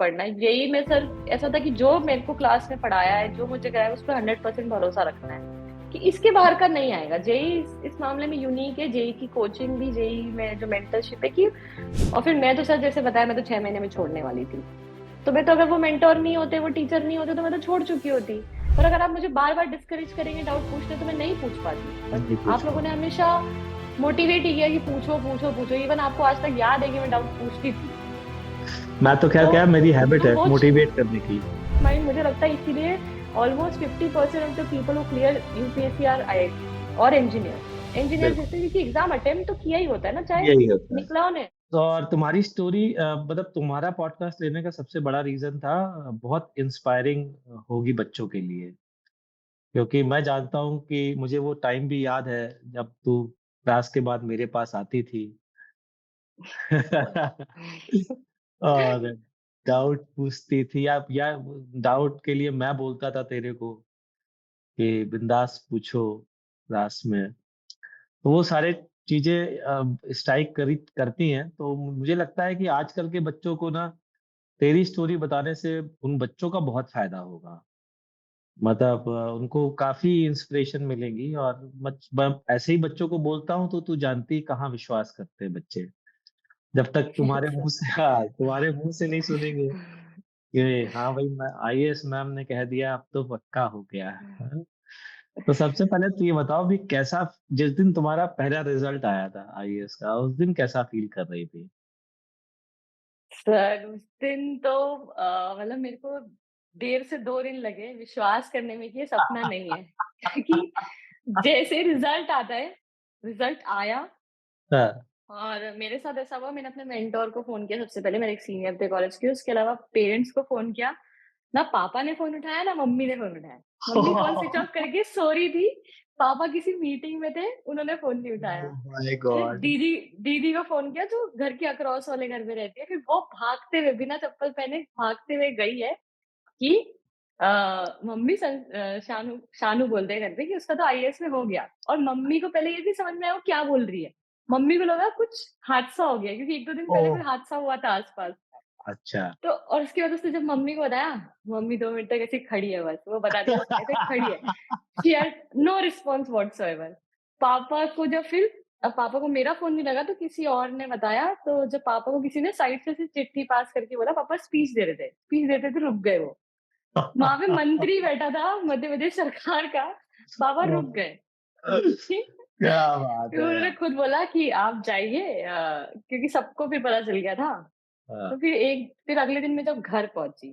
पढ़ना है। यही मैं सर ऐसा था कि जो मेरे को क्लास में पढ़ाया है, जो मुझे कराया है, उस पर 100% भरोसा रखना है कि इसके बाहर का नहीं आएगा। जेई इस मामले में यूनिक है। जेई की कोचिंग भी, जेई में जो मेंटरशिप है की, और फिर मैं तो सर जैसे बताया, मैं तो 6 महीने में छोड़ने वाली थी। तो मैं तो, अगर वो मेंटोर नहीं होते, वो टीचर नहीं होते, तो मैं तो छोड़ चुकी होती। पर अगर आप मुझे बार बार डिस्करेज करेंगे डाउट पूछने, तो मैं नहीं पूछ पाती। पर नहीं पूछ आप लोगों ने पाऊंगा। हमेशा मोटिवेट ही किया कि पूछो पूछो पूछो। इवन आपको आज तक याद है कि मैं डाउट पूछती थी। मैं तो खैर तो क्या, मेरी हैबिट तो है वो मोटिवेट करने की। माइंड, मुझे लगता है इसीलिए almost 50% of the people who clear UPSC are IIT और इंजीनियर। इंजीनियर बिल्कुल, जैसे, क्योंकि एग्जाम अटेम्प्ट तो किया ही होता है ना, चाहे यही होता है। निकला उन्हें। तो और तुम्हारी स्टोरी, मतलब तुम्हारा पॉडकास्ट लेने का सबसे बड़ा रीजन था, बहुत इंस्पायरिंग होगी बच्चों के लिए। क्योंकि मैं जानता हूँ कि मुझे वो टाइम भी याद है जब तू क्लास के बाद मेरे पास आती थी और डाउट पूछती थी, या डाउट के लिए मैं बोलता था तेरे को कि बिंदास पूछो क्लास में। तो वो सारे चीजें स्ट्राइक करी करती हैं। तो मुझे लगता है कि आजकल के बच्चों को ना तेरी स्टोरी बताने से उन बच्चों का बहुत फायदा होगा। मतलब उनको काफी इंस्पिरेशन मिलेगी। और ऐसे ही बच्चों को बोलता हूँ तो तू जानती कहाँ विश्वास करते हैं बच्चे। जब तक तुम्हारे मुंह से, हाँ, तुम्हारे मुंह से नहीं सुनेंगे कि हाँ भाई, मैं आईएएस मैम ने कह दिया, अब तो पक्का हो गया है। हाँ? तो सबसे पहले तो ये बताओ भी कैसा, जिस दिन तुम्हारा पहला रिजल्ट आया था आईएएस का, उस दिन कैसा फील कर रही थी? सर उस दिन तो मतलब मेरे को 1.5 से 2 दिन लगे विश्वास करने में कि ये सपना नहीं है। क्योंकि जैसे रिजल्ट आता है, रिजल्ट आया, हाँ, और मेरे साथ ऐसा हुआ, मैंने अपने मेंटोर को फोन किया सबसे पहले, मेरे एक सीनियर थे कॉलेज के, उसके अलावा पेरेंट्स को फोन किया। ना पापा ने फोन उठाया, ना मम्मी ने फोन उठाया। मम्मी फोन स्विच ऑफ करके सो रही थी, पापा किसी मीटिंग में थे, उन्होंने फोन नहीं उठाया। माय फिर गॉड। दीदी दीदी को फोन किया, जो घर के अक्रॉस वाले घर में रहती है। फिर वो भागते हुए, बिना चप्पल पहने भागते हुए गई है कि मम्मी शानू शानू बोलते हैं घर पे कि उसका तो आईएएस में हो गया। और मम्मी को पहले ये भी समझ में आया वो क्या बोल रही है। मम्मी को लगा कुछ हादसा हो गया, क्योंकि 1-2 दिन पहले ओह, कोई हादसा हुआ था आसपास। अच्छा। तो और उसकी वजह से जब मम्मी को बताया, मम्मी 2 मिनट तक ऐसे खड़ी है, बस वो बता दी ऐसे खड़ी है। She had no response whatsoever. पापा को जब फिर, अब पापा को मेरा फोन नहीं लगा तो किसी और ने बताया। तो जब पापा को किसी ने साइड से चिट्ठी पास करके बोला, पापा स्पीच दे रहे थे, स्पीच देते थे, रुक गए वो। वहां पे मंत्री बैठा था मध्य प्रदेश सरकार का, पापा रुक गए। क्या बात फिर है उन्होंने यार। खुद बोला कि आप जाइए, क्योंकि सबको फिर पता चल गया था। तो हाँ, फिर अगले दिन मैं जब घर पहुंची,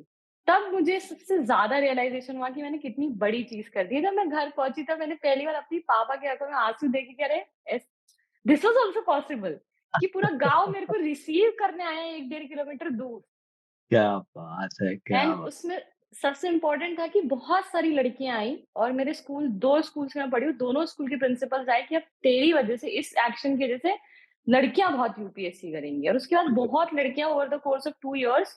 तब मुझे सबसे ज्यादा रियलाइजेशन हुआ कि मैंने कितनी बड़ी चीज कर दी है। जब मैं घर पहुंची तब मैंने पहली बार अपनी पापा की आंखों में आंसू देखे कि अरे, दिस वाज आल्सो पॉसिबल, कि पूरा गांव मेरे को रिसीव करने आया है 1-1.5 किलोमीटर दूर। क्या बात है, क्या एंड बात। उसमें सबसे इम्पोर्टेंट था कि बहुत सारी लड़कियां आई, और मेरे स्कूल, 2 स्कूल्स में मैं पढ़ी हूँ, दोनों स्कूल के प्रिंसिपल्स आए कि अब तेरी वजह से, इस एक्शन की वजह से लड़कियां बहुत यूपीएससी करेंगी। और उसके बाद बहुत लड़कियां over the course of 2 years,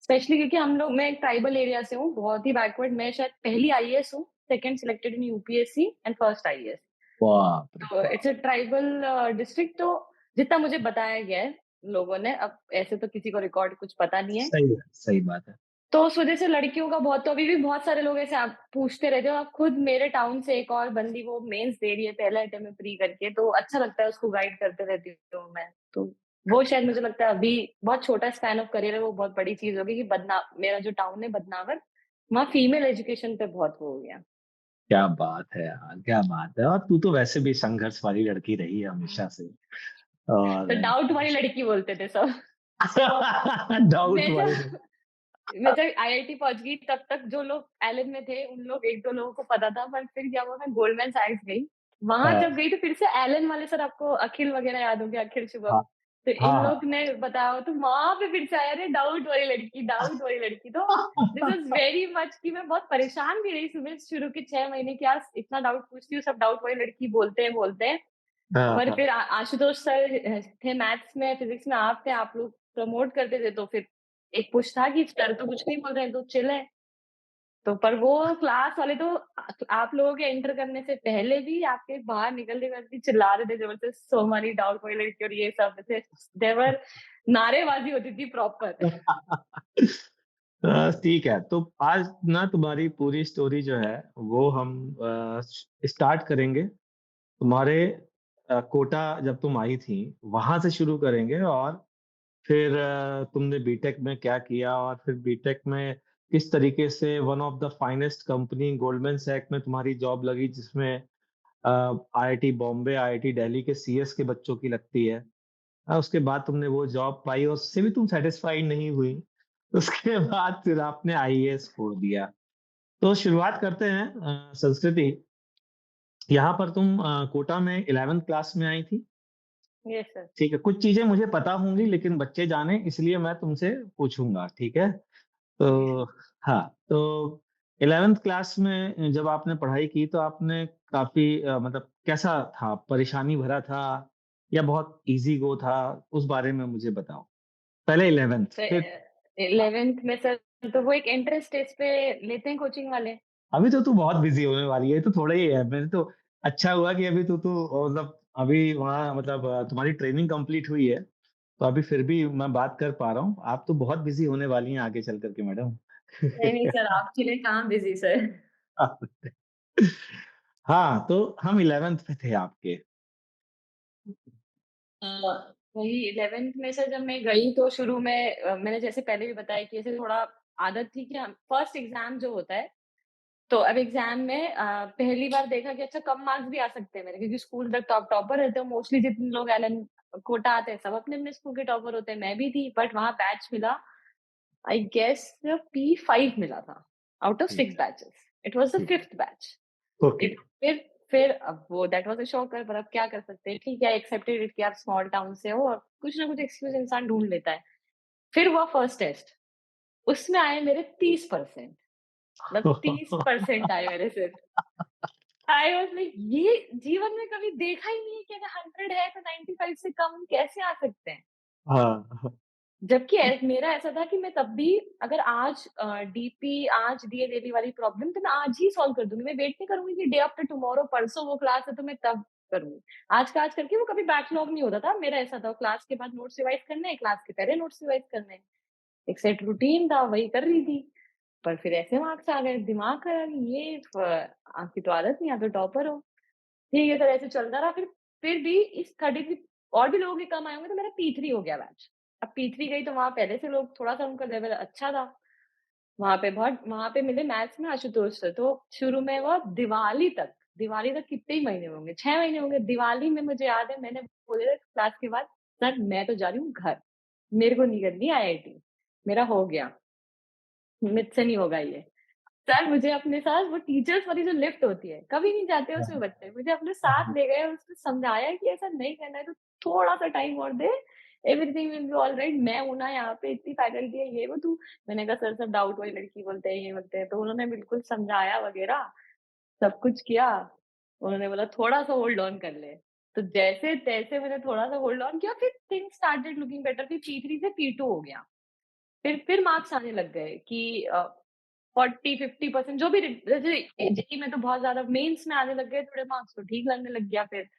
specially क्योंकि हम लोग, मैं एक ट्राइबल एरिया से हूँ, बहुत ही बैकवर्ड, मैं शायद पहली आईएएस हूँ, second selected in UPSC and first IAS. बाप रे तो बाप। It's a tribal district. तो जितना मुझे बताया गया है लोगों ने, अब ऐसे तो किसी को रिकॉर्ड कुछ पता नहीं है, सही है, सही बात है। तो उस वजह से लड़कियों का बहुत, तो अभी भी बहुत सारे लोग ऐसे आप पूछते रहते हो। आप खुद मेरे टाउन से एक और बंदी, वो मेंस दे रही है पहला अटेम्प्ट में प्री करके, तो अच्छा लगता है, उसको गाइड करते रहती हूँ मैं। तो वो शायद मुझे लगता है अभी बहुत छोटा स्पैन ऑफ करियर है, वो बहुत बड़ी चीज होगी कि मेरा जो टाउन है बदनावर, वहाँ फीमेल एजुकेशन पे बहुत वो हो गया। क्या बात है यार, क्या बात है। और तू तो वैसे भी संघर्ष वाली लड़की रही है हमेशा से। तो और डाउट वाली लड़की बोलते थे सब। डाउट मैं वाली। जब मैं जब आईआईटी पहुंच गई, तब तक जो लोग एलन में थे, उन लोग 1-2 लोगों को पता था। पर फिर क्या हुआ, मैं गोल्डमैन सैक्स गई। वहां हाँ, जब गई तो फिर से एलन वाले सर, आपको अखिल वगैरह याद होंगे, अखिल शुभम। हाँ, तो इन हाँ, लोग ने बताया, तो वहां पे फिर से आया, रे डाउट वाली लड़की, डाउट वाली लड़की। तो दिस इज वेरी मच कि मैं बहुत परेशान भी रही सुबह शुरू के 6 महीने की, यार इतना डाउट पूछती हूँ, सब डाउट वाली लड़की बोलते हैं बोलते हैं। हाँ, पर हाँ। फिर आशुतोष सर थे मैथ्स में, फिजिक्स में आप थे, आप लोग प्रमोट करते थे, तो फिर एक पुश था कि सर तो कुछ नहीं बोल रहे हैं, तो चिल है। तो पर वो क्लास वाले तो आप लोगों के एंटर करने से पहले भी आपके बाहर निकलने के बाद भी चिल्ला रहे थे जबरदस्त, सो हमारी डाउट वाली लड़की, और ये सब ऐसे देवर नारेबाजी होती थी प्रॉपर। ठीक है, तो आज ना तुम्हारी पूरी स्टोरी जो है वो हम स्टार्ट करेंगे तुम्हारे कोटा जब तुम आई थी वहां से शुरू करेंगे, और फिर तुमने बीटेक में क्या किया, और फिर बीटेक में किस तरीके से one of the finest company Goldman Sachs में तुम्हारी जॉब लगी, जिसमें आईआईटी बॉम्बे, आईआईटी दिल्ली के सीएस के बच्चों की लगती है। उसके बाद तुमने वो जॉब पाई और उससे भी तुम सेटिस्फाइड नहीं हुई। उसके बाद फिर आपने आईएएस छोड़ दिया। तो शुरुआत करते हैं। संस्कृति, यहाँ पर तुम कोटा में 11th क्लास में आई थी। Yes sir. ठीक है, कुछ चीजें मुझे पता होंगी लेकिन बच्चे जाने इसलिए मैं तुमसे पूछूंगा, ठीक है? तो हाँ, तो 11th क्लास में जब आपने पढ़ाई की तो आपने काफी मतलब कैसा था, परेशानी भरा था या बहुत इजी गो था, उस बारे में मुझे बताओ। पहले 11th, तो फिर 11th में सर, तो वो एक एंट्रेंस टेस्ट पे लेते हैं कोचिंग वाले। अभी तो तू बहुत बिजी होने वाली है, तो थोड़ा ही है। मैंने तो अच्छा हुआ कि अभी तू मतलब अभी वहाँ मतलब तुम्हारी ट्रेनिंग कंप्लीट हुई है, तो अभी फिर भी मैं बात कर पा रहा हूँ। आप तो बहुत बिजी होने वाली हैं आगे चल करके मैडम। नहीं नहीं सर, आपके लिए कहाँ बिजी सर। हाँ, तो हम 11th में थे आपके। अ, वही 11th में सर जब मैं गई तो शुरू में मैंने जैसे पहले भी बताया कि ऐसे थोड़ा आदत थी कि हम फर्स्ट एग्जाम जो होता है, तो अब एग्जाम में पहली बार देखा कि अच्छा कम मार्क्स भी आ सकते हैं मेरे, क्योंकि स्कूल तक टॉपर रहते हैं मोस्टली, जितने लोग एलन कोटा आते हैं सब अपने अपने स्कूल के टॉपर होते हैं, मैं भी थी, बट वहां बैच मिला, आई गेस P5 मिला था आउट ऑफ ठीक 6 बैचेस। इट वाज द ठीक है। Fifth batch. ओके। इट फिर अब वो दैट वाज अ शॉकर, पर अब क्या कर सकते हैं, ठीक है एक्सेप्टेड इट कि आप स्मॉल टाउन से हो और कुछ ना कुछ एक्सक्यूज इंसान ढूंढ लेता है। फिर हुआ फर्स्ट टेस्ट, उसमें आए मेरे 30%, मतलब 30% आए मेरे सिर्फ। आई वाज लाइक ये जीवन में कभी देखा ही नहीं है कि अगर 100 है तो 95 से कम कैसे आ सकते हैं। हाँ। जबकि मेरा ऐसा था कि मैं तब भी अगर आज डीपी आज डीएलएबी वाली प्रॉब्लम तो मैं आज ही सॉल्व कर दूंगी, मैं वेट नहीं करूंगी कि डे आफ्टर टुमारो परसों वो क्लास है तो मैं तब करूंगी। आज का आज करके वो कभी बैकलॉग नहीं होता था मेरा, ऐसा था क्लास के बाद नोट्स रिवाइज करने हैं, क्लास के पहले नोट्स रिवाइज करने हैं, एक सेट रूटीन था वही कर रही थी। पर फिर ऐसे मार्क्स आ गए, दिमाग खराब, ये आपकी तो आदत नहीं, आप तो टॉपर हो। ठीक है सर, ऐसे चलता रहा। फिर भी इस 33 और भी लोगों के कम आए होंगे तो मेरा P3 हो गया बैच। अब P3 गई तो वहाँ पहले से लोग थोड़ा-सा उनका लेवल अच्छा था। वहाँ पे मिले मैथ्स में आशुतोष सर, तो शुरू में वो दिवाली तक कितने ही महीने होंगे, 6 महीने होंगे। दिवाली में मुझे याद है मैंने बोला क्लास के बाद, "सर मैं तो जा रही हूँ घर, मेरे को नहीं करनी आईआईटी, मेरा हो गया, मुझसे नहीं होगा ये।" सर मुझे अपने साथ वो टीचर्स वाली जो लिफ्ट होती है, कभी नहीं जाते उसमें बच्चे, मुझे अपने साथ ले गए, उसने समझाया कि ऐसा नहीं करना है, तो थोड़ा-सा टाइम और दे, एवरीथिंग विल बी ऑलराइट, मैं हूँ ना यहाँ पे, इतनी फैकल्टी है, ये वो तू। मैंने कहा सर सब डाउट वाली लड़की बोलते हैं, ये बोलते हैं, तो उन्होंने बिल्कुल समझाया वगैरह, सब कुछ किया। उन्होंने बोला थोड़ा-सा होल्ड ऑन कर ले, तो जैसे-तैसे मैंने थोड़ा-सा होल्ड ऑन किया, फिर थिंग्स स्टार्टेड लुकिंग बेटर, फिर P3 से P2 हो गया। फिर मार्क्स आने लग गए कि 40-50% जो भी जैसे जेईई में तो बहुत ज़्यादा, मेंस में आने लग गए थोड़े मार्क्स, तो ठीक लगने लग गया फिर।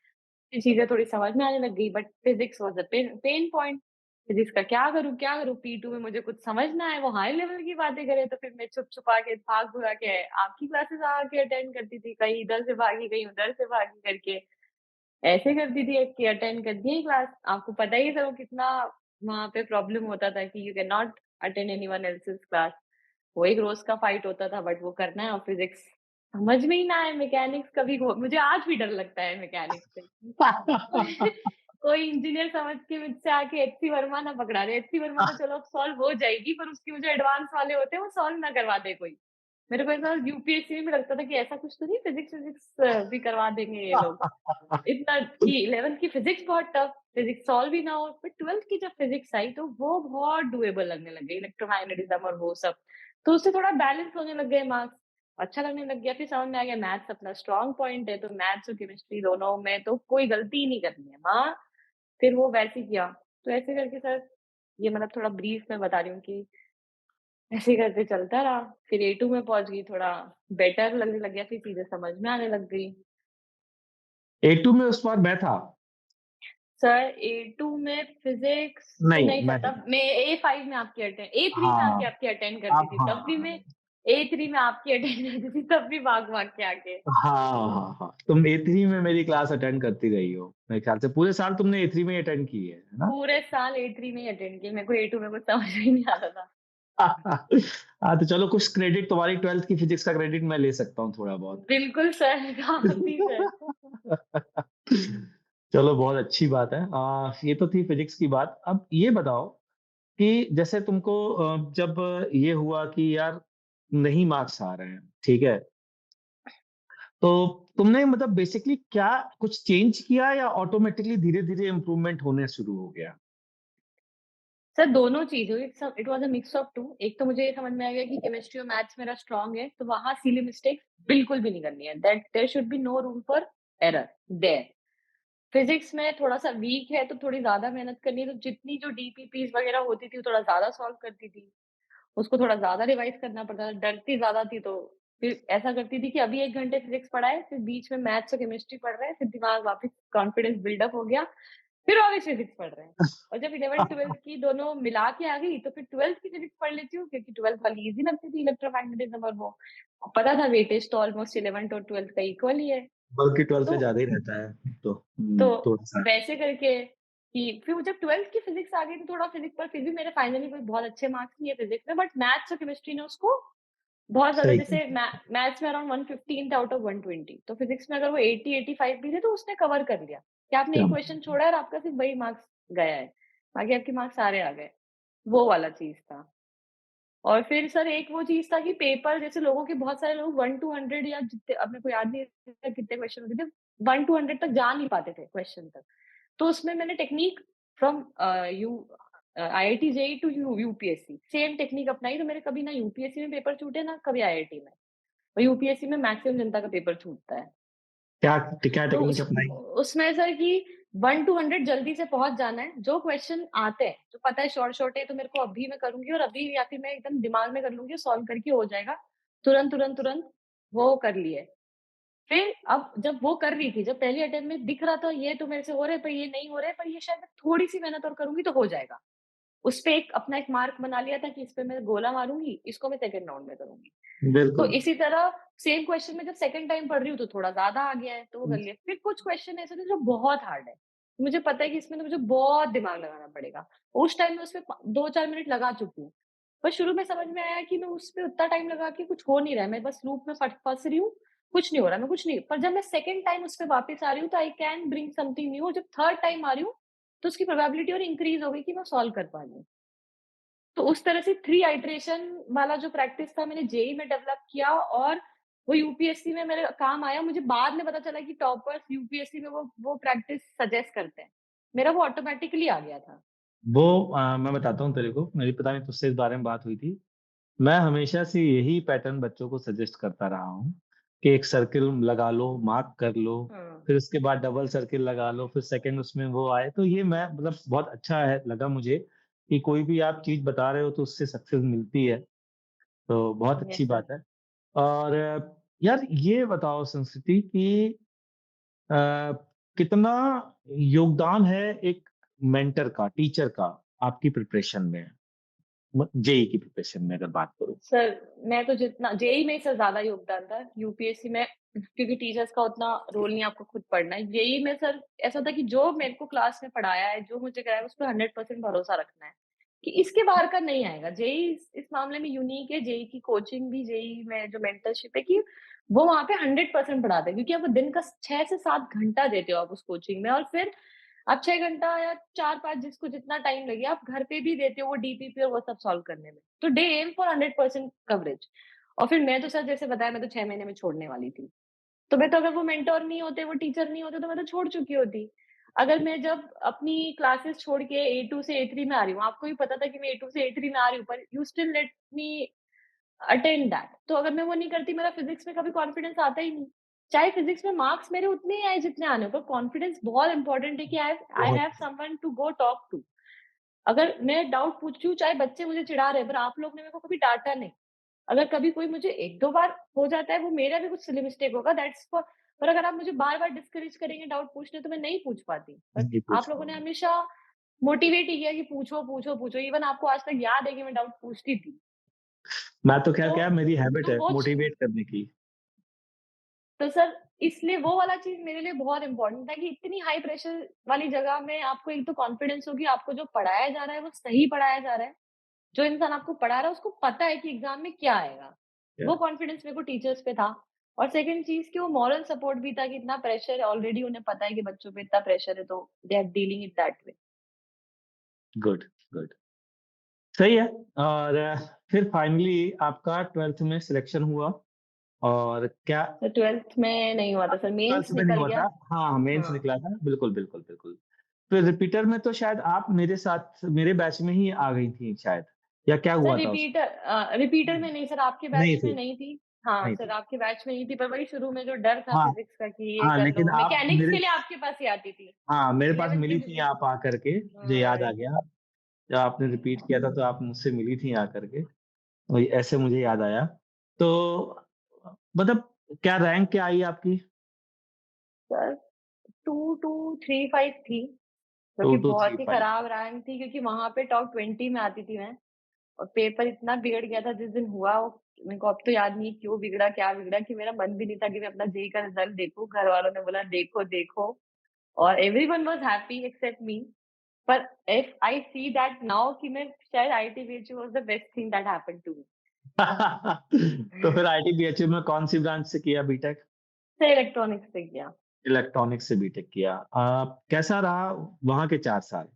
ये चीज़ें थोड़ी समझ में आने लग गई, but physics was a pain point. Physics का क्या करूँ? P2 में मुझे कुछ समझ ना आए, वो हाई लेवल की बातें करे, तो फिर मैं छुप-छुपा के, भाग-भगा के आपकी क्लासेस आके अटेंड करती थी, कहीं इधर से भागी, कहीं उधर से भागी करके। ऐसे करती थी कि अटेंड कर दिए क्लास। आपको पता ही था वो कितना वहाँ पे प्रॉब्लम होता था कि you can not attend anyone else's class. वो एक रोज का फाइट होता था, बट वो करना है। और फिजिक्स समझ में ही ना आए, मैकेनिक्स कभी मुझे आज भी डर लगता है मैकेनिक्स से। कोई इंजीनियर समझ के मुझसे आके एचसी वर्मा ना पकड़ा दे, एचसी वर्मा तो चलो सॉल्व हो जाएगी, पर उसकी वो जो एडवांस वाले होते हैं वो सॉल्व ना करवा दे कोई। मेरे को ऐसा यूपीएससी में भी लगता था कि ऐसा कुछ तो नहीं फिजिक्स फिजिक्स भी करवा देंगे ये लोग। इतना कि 11th की फिजिक्स बहुत टफ, फिजिक्स सॉल्व ही ना हो, फिर 12th की जब फिजिक्स आई तो वो बहुत डुएबल लगने लग गई, इलेक्ट्रोमैग्नेटिज्म और वो सब। तो उससे थोड़ा बैलेंस होने लग गए मार्क्स, अच्छा लगने लग गया। फिर समझ में आ गया मैथ्स अपना स्ट्रॉन्ग पॉइंट है, तो मैथ्स और केमिस्ट्री दोनों में तो कोई गलती ही नहीं करनी है। हाँ, फिर वो वैसे ही किया। तो ऐसे करके सर, ये मतलब थोड़ा ब्रीफ में बता रही हूँ कि ऐसे करके चलता रहा। फिर A2 में पहुँच गई, थोड़ा बेटर लगने लग गया, फिर चीज़ें समझ में आने लग गई। A2 में उस बार मैं था। सर ए2 में फिजिक्स तो नहीं, नहीं था, मैं नहीं। तब मैं ए5 में आपकी अटेंड ए3 में हाँ, आके आपकी अटेंड करती आप थी, तब भी मैं हाँ। ए3 में आपकी अटेंड करती थी, तब भी भाग-भाग के आके। हाँ, हाँ, हाँ। तुम ए3 में मेरी क्लास अटेंड करती रही हो, मेरे ख्याल से पूरे साल तुमने ए3 में ही अटेंड की है ना? पूरे साल ए3 में ही अटेंड की, मेरे को ए2 में कुछ समझ ही नहीं आता था। हाँ, तो चलो कुछ क्रेडिट तुम्हारी 12th की फिज़िक्स का क्रेडिट मैं ले सकता हूँ थोड़ा बहुत। बिल्कुल सर, काफ़ी सर। चलो बहुत अच्छी बात है। ये तो थी फिज़िक्स की बात। अब ये बताओ कि जैसे तुमको जब ये हुआ कि यार नहीं मार्क्स आ रहे हैं, ठीक है? तो तुमने मतलब बेसिकली क्या कुछ चेंज किया या ऑटोमैटिकली धीरे-धीरे इम्प्रूवमेंट होने शुरू हो गया? सर दोनों चीज़ हुई, it was a mix of 2। एक तो मुझे ये समझ में आ गया कि केमिस्ट्री और मैथ्स मेरा स्ट्रॉन्ग है, तो वहाँ सिली मिस्टेक्स बिल्कुल भी नहीं करनी है, that there should be no room for error there. Physics में थोड़ा-सा वीक है, तो थोड़ी ज़्यादा मेहनत करनी है, तो जितनी जो डीपीपीज़ वगैरह होती थी, वो थोड़ा ज़्यादा सॉल्व करती थी। उसको थोड़ा ज़्यादा रिवाइज़ करना पड़ता था, डरती ज़्यादा थी, तो फिर ऐसा करती थी कि अभी 1 घंटे फिज़िक्स पढ़ा है, फिर बीच में मैथ्स और केमिस्ट्री पढ़ रहे हैं, फिर दिमाग वापस कॉन्फिडेंस बिल्डअप हो गया, फिर वापस फिज़िक्स पढ़ रहे हैं। और जब 11th-12th की दोनों मिला के आ गई, तो फिर 12th की फिज़िक्स पढ़ लेती हूँ, क्योंकि 12th वाली ईज़ी लगती थी, इलेक्ट्रोमैग्नेटिज़्म और वो। पता था वेटेज तो ऑलमोस्ट 11th और 12th का इक्वल ही है। बल्कि 12th तो में ज़्यादा ही रहता है, तो तो थोड़ा-सा। वैसे करके कि फिर जब 12th की फिज़िक्स आ गई, तो थोड़ा फिज़िक्स पर फिर भी मेरे फाइनली कोई बहुत अच्छे मार्क्स नहीं है फिज़िक्स में, बट मैथ्स और केमिस्ट्री ने उसको बहुत ज़्यादा, सही जैसे मैथ्स में अराउंड 115 थे आउट ऑफ 120, तो फिज़िक्स में अगर वो 80-85 भी थे, तो उसने कवर कर लिया, कि आपने क्या एक क्वेश्चन छोड़ा है और आपका सिर्फ वही मार्क्स गया है, बाकी आपके मार्क्स सारे आ गए, वो वाला चीज़ था। और फिर सर एक वो चीज़ था कि पेपर, जैसे लोगों के बहुत सारे लोग 1 टू 100 या जितने, अब मेरे को याद नहीं है कितने क्वेश्चन होते थे, 1 टू 100 तक जा नहीं पाते थे क्वेश्चन तक। तो उसमें मैंने technique from IIT JEE to UPSC same technique अपनाई, तो मेरे कभी ना यूपीएससी में पेपर छूटे ना कभी आईआईटी में। और यूपीएससी में मैक्सिमम जनता का पेपर छूटता है। क्या क्या तो टेक्नीक अपनाई? उसमें सर कि 1 टू 100 जल्दी से पहुँच जाना है। जो क्वेश्चन आते हैं, जो पता है शॉर्ट है, तो मेरे को अभी मैं करूँगी और अभी, या फिर मैं एकदम दिमाग में कर लूँगी, सॉल्व करके हो जाएगा। तुरंत वो कर लिए। फिर अब जब वो कर रही थी, जब पहली अटेम्प्ट में दिख रहा था ये तो मेरे से हो रहा है, पर ये नहीं हो रहा है, पर ये शायद मैं थोड़ी-सी मेहनत और करूँगी तो हो जाएगा। उसपे एक अपना एक मार्क बना लिया था कि इस पे मैं गोला मारूँगी, इसको मैं सेकंड राउंड में करूँगी। तो बिल्कुल। इसी तरह सेम क्वेश्चन में जब सेकंड टाइम पढ़ रही हूँ, तो थोड़ा ज़्यादा आ गया है, तो वो कर लिया। फिर कुछ क्वेश्चन ऐसे थे जो बहुत हार्ड है। मुझे पता है कि इसमें तो मुझे बहुत दिमाग लगाना पड़ेगा। उस टाइम में उसमें 2-4 मिनट लगा चुकी हूँ। पर शुरू में समझ में आया कि मैं उसपे उतना टाइम लगा के कुछ हो नहीं रहा है, मैं बस लूप में फँस रही हूँ, कुछ नहीं हो रहा है, मैं कुछ नहीं, पर जब मैं सेकंड टाइम उसपे वापस आ रही हूँ, तो I can bring something new. जब थर्ड टाइम आ रही हूँ, तो उसकी प्रोबेबिलिटी और इंक्रीज़ हो गई कि मैं सॉल्व कर पा रही हूँ। तो उस तरह से 3 आइटरेशन वाला जो प्रैक्टिस था, मैंने जेईई में डेवलप किया, और वो यूपीएससी में मेरे काम आया। मुझे बाद में पता चला कि टॉपर्स यूपीएससी में वो प्रैक्टिस सजेस्ट करते हैं। मेरा वो ऑटोमैटिकली आ गया था। वो मैं बताता हूँ तेरे को, मेरी पता नहीं तुझसे इस बारे में बात हुई थी। मैं हमेशा से यही पैटर्न बच्चों को सजेस्ट करता रहा हूँ कि एक सर्किल लगा लो, मार्क कर लो, हाँ, फिर उसके बाद डबल सर्किल लगा लो, फिर सेकंड उसमें वो आए। तो ये मैं मतलब बहुत अच्छा है लगा मुझे कि कोई भी आप चीज़ बता रहे हो तो उससे सक्सेस मिलती है, तो बहुत अच्छी यस सर। बात है। और यार ये बताओ संस्कृति कि अ, कितना योगदान है एक मेंटर का, टीचर का आपकी प्रिपरेशन में? जेईई की प्रिपरेशन में अगर बात करूँ। सर, मैं तो जितना जेईई में सर ज़्यादा योगदान था, यूपीएससी में क्योंकि टीचर्स का उतना रोल नहीं, आपको खुद पढ़ना है। जेईई में सर ऐसा था कि जो मेरे को क्लास में पढ़ाया है, जो मुझे कराया है, उस पे 100% भरोसा रखना है, कि इसके बाहर का नहीं आएगा। जेईई इस मामले में यूनिक है, जेईई की कोचिंग भी, जेईई में जो मेंटरशिप है कि वो वहाँ पे 100% पढ़ाते हैं, क्योंकि आप दिन का 6 से 7 घंटा देते हो आप उस कोचिंग में, और फिर आप 6 घंटा या 4-5 जिसको जितना टाइम लगे, आप घर पे भी देते हो वो डीपीपी और वो सब सॉल्व करने में। तो डे एम फॉर 100% कवरेज। और फिर मैं तो सर जैसे बताया, मैं तो 6 महीने में छोड़ने वाली थी। तो मैं तो, अगर वो मेंटर नहीं होते, वो टीचर नहीं होते, तो मैं तो छोड़ चुकी होती। अगर मैं जब अपनी क्लासेस छोड़ के ए2 से ए3 में आ रही हूँ, आपको भी पता था कि मैं ए2 से ए3 में आ रही हूँ, पर you still let me attend that. तो अगर मैं वो नहीं करती, मेरा फिज़िक्स में कभी कॉन्फिडेंस आता ही नहीं। चाहे फिज़िक्स में मार्क्स मेरे उतने ही आए जितने आने हो, पर कॉन्फिडेंस बहुत इंपॉर्टेंट है कि आई बहुत have someone to go talk to. अगर मैं डाउट पूछती हूँ, चाहे बच्चे मुझे चिढ़ा रहे हैं, पर आप लोग ने मेरे को कभी डाँटा नहीं। अगर कभी कोई मुझे 1-2 बार हो जाता है, वो मेरा भी कुछ सिली मिस्टेक होगा, दैट्स फॉर पर अगर आप मुझे बार-बार डिस्करेज करेंगे डाउट पूछने तो मैं नहीं पूछ पाती। बट नहीं पूछ आप लोगों ने पाओगे। हमेशा मोटिवेट ही किया कि पूछो, पूछो, पूछो। इवन आपको आज तक याद है कि मैं डाउट पूछती थी। मैं तो ख़ैर तो क्या है मेरी हैबिट तो है वो च मोटिवेट करने की। तो सर इसलिए वो वाला चीज़ मेरे लिए बहुत इम्पोर्टेंट था कि इतनी हाई प्रेशर वाली जगह में आपको एक तो कॉन्फिडेंस हो कि आपको जो पढ़ाया जा रहा है वो सही पढ़ाया जा रहा है। जो इंसान आपको पढ़ा रहा है उसको पता है कि एग्ज़ाम में क्या आएगा। क्या वो कॉन्फिडेंस मेरे को टीचर्स पे था। और सेकंड चीज़ कि वो मॉरल सपोर्ट भी था कि इतना प्रेशर है ऑलरेडी उन्हें पता है कि बच्चों पे इतना प्रेशर है तो they are dealing it that way. Good, good. सही है और फिर फाइनली आपका 12th में सिलेक्शन हुआ और क्या तो 12th में नहीं हुआ था सर, 12th मेंस में नहीं निकल हुआ गया। था? हाँ, मेंस हाँ। निकला था। बिल्कुल, बिल्कुल, बिल्कुल। फिर रिपीटर में तो शायद आप मेरे साथ मेरे बैच में ही आ गई थी शायद या क्या सर हुआ था उस रिपीटर में नहीं सर, आपके नहीं बैच में थी, नहीं थी। हाँ, नहीं सर थी। आपके बैच में नहीं थी, पर वही शुरू में जो डर था हाँ, फिज़िक्स का कि ये हाँ, कर लेकिन लो, आप मैकेनिक्स मेरे के लिए आपके पास ही आती थी। हाँ, मेरे पास 11th के मिली थी भी आप आकर के, मुझे याद आ राइट, गया। जब आपने रिपीट किया था तो आप मुझसे मिली थी आकर के, वही ऐसे मुझे याद आया। तो मतलब क्या रैंक क्या आई आपकी? सर 2235 थी, जो कि बहुत ही 2235 खराब रैंक थी क्योंकि वहाँ पे टॉप 20 में आती थी मैं। और पेपर इतना बिगड़ गया था जिस दिन हुआ वो, मेरे को अब तो याद नहीं क्यों बिगड़ा, क्या बिगड़ा कि मेरा मन भी नहीं था कि मैं अपना जेईई का रिजल्ट देखूँ। घर वालों ने बोला देखो, देखो और everyone was happy except me. पर if I see that now कि मैं शायद IIT BHU was the best thing that happened to me. तो फिर आईटी-बीएचयू में कौन-सी ब्रांच से किया बीटेक? से इलेक्ट्रॉनिक्स से किया। इलेक्ट्रॉनिक्स से बीटेक किया। कैसा रहा वहाँ के 4 साल?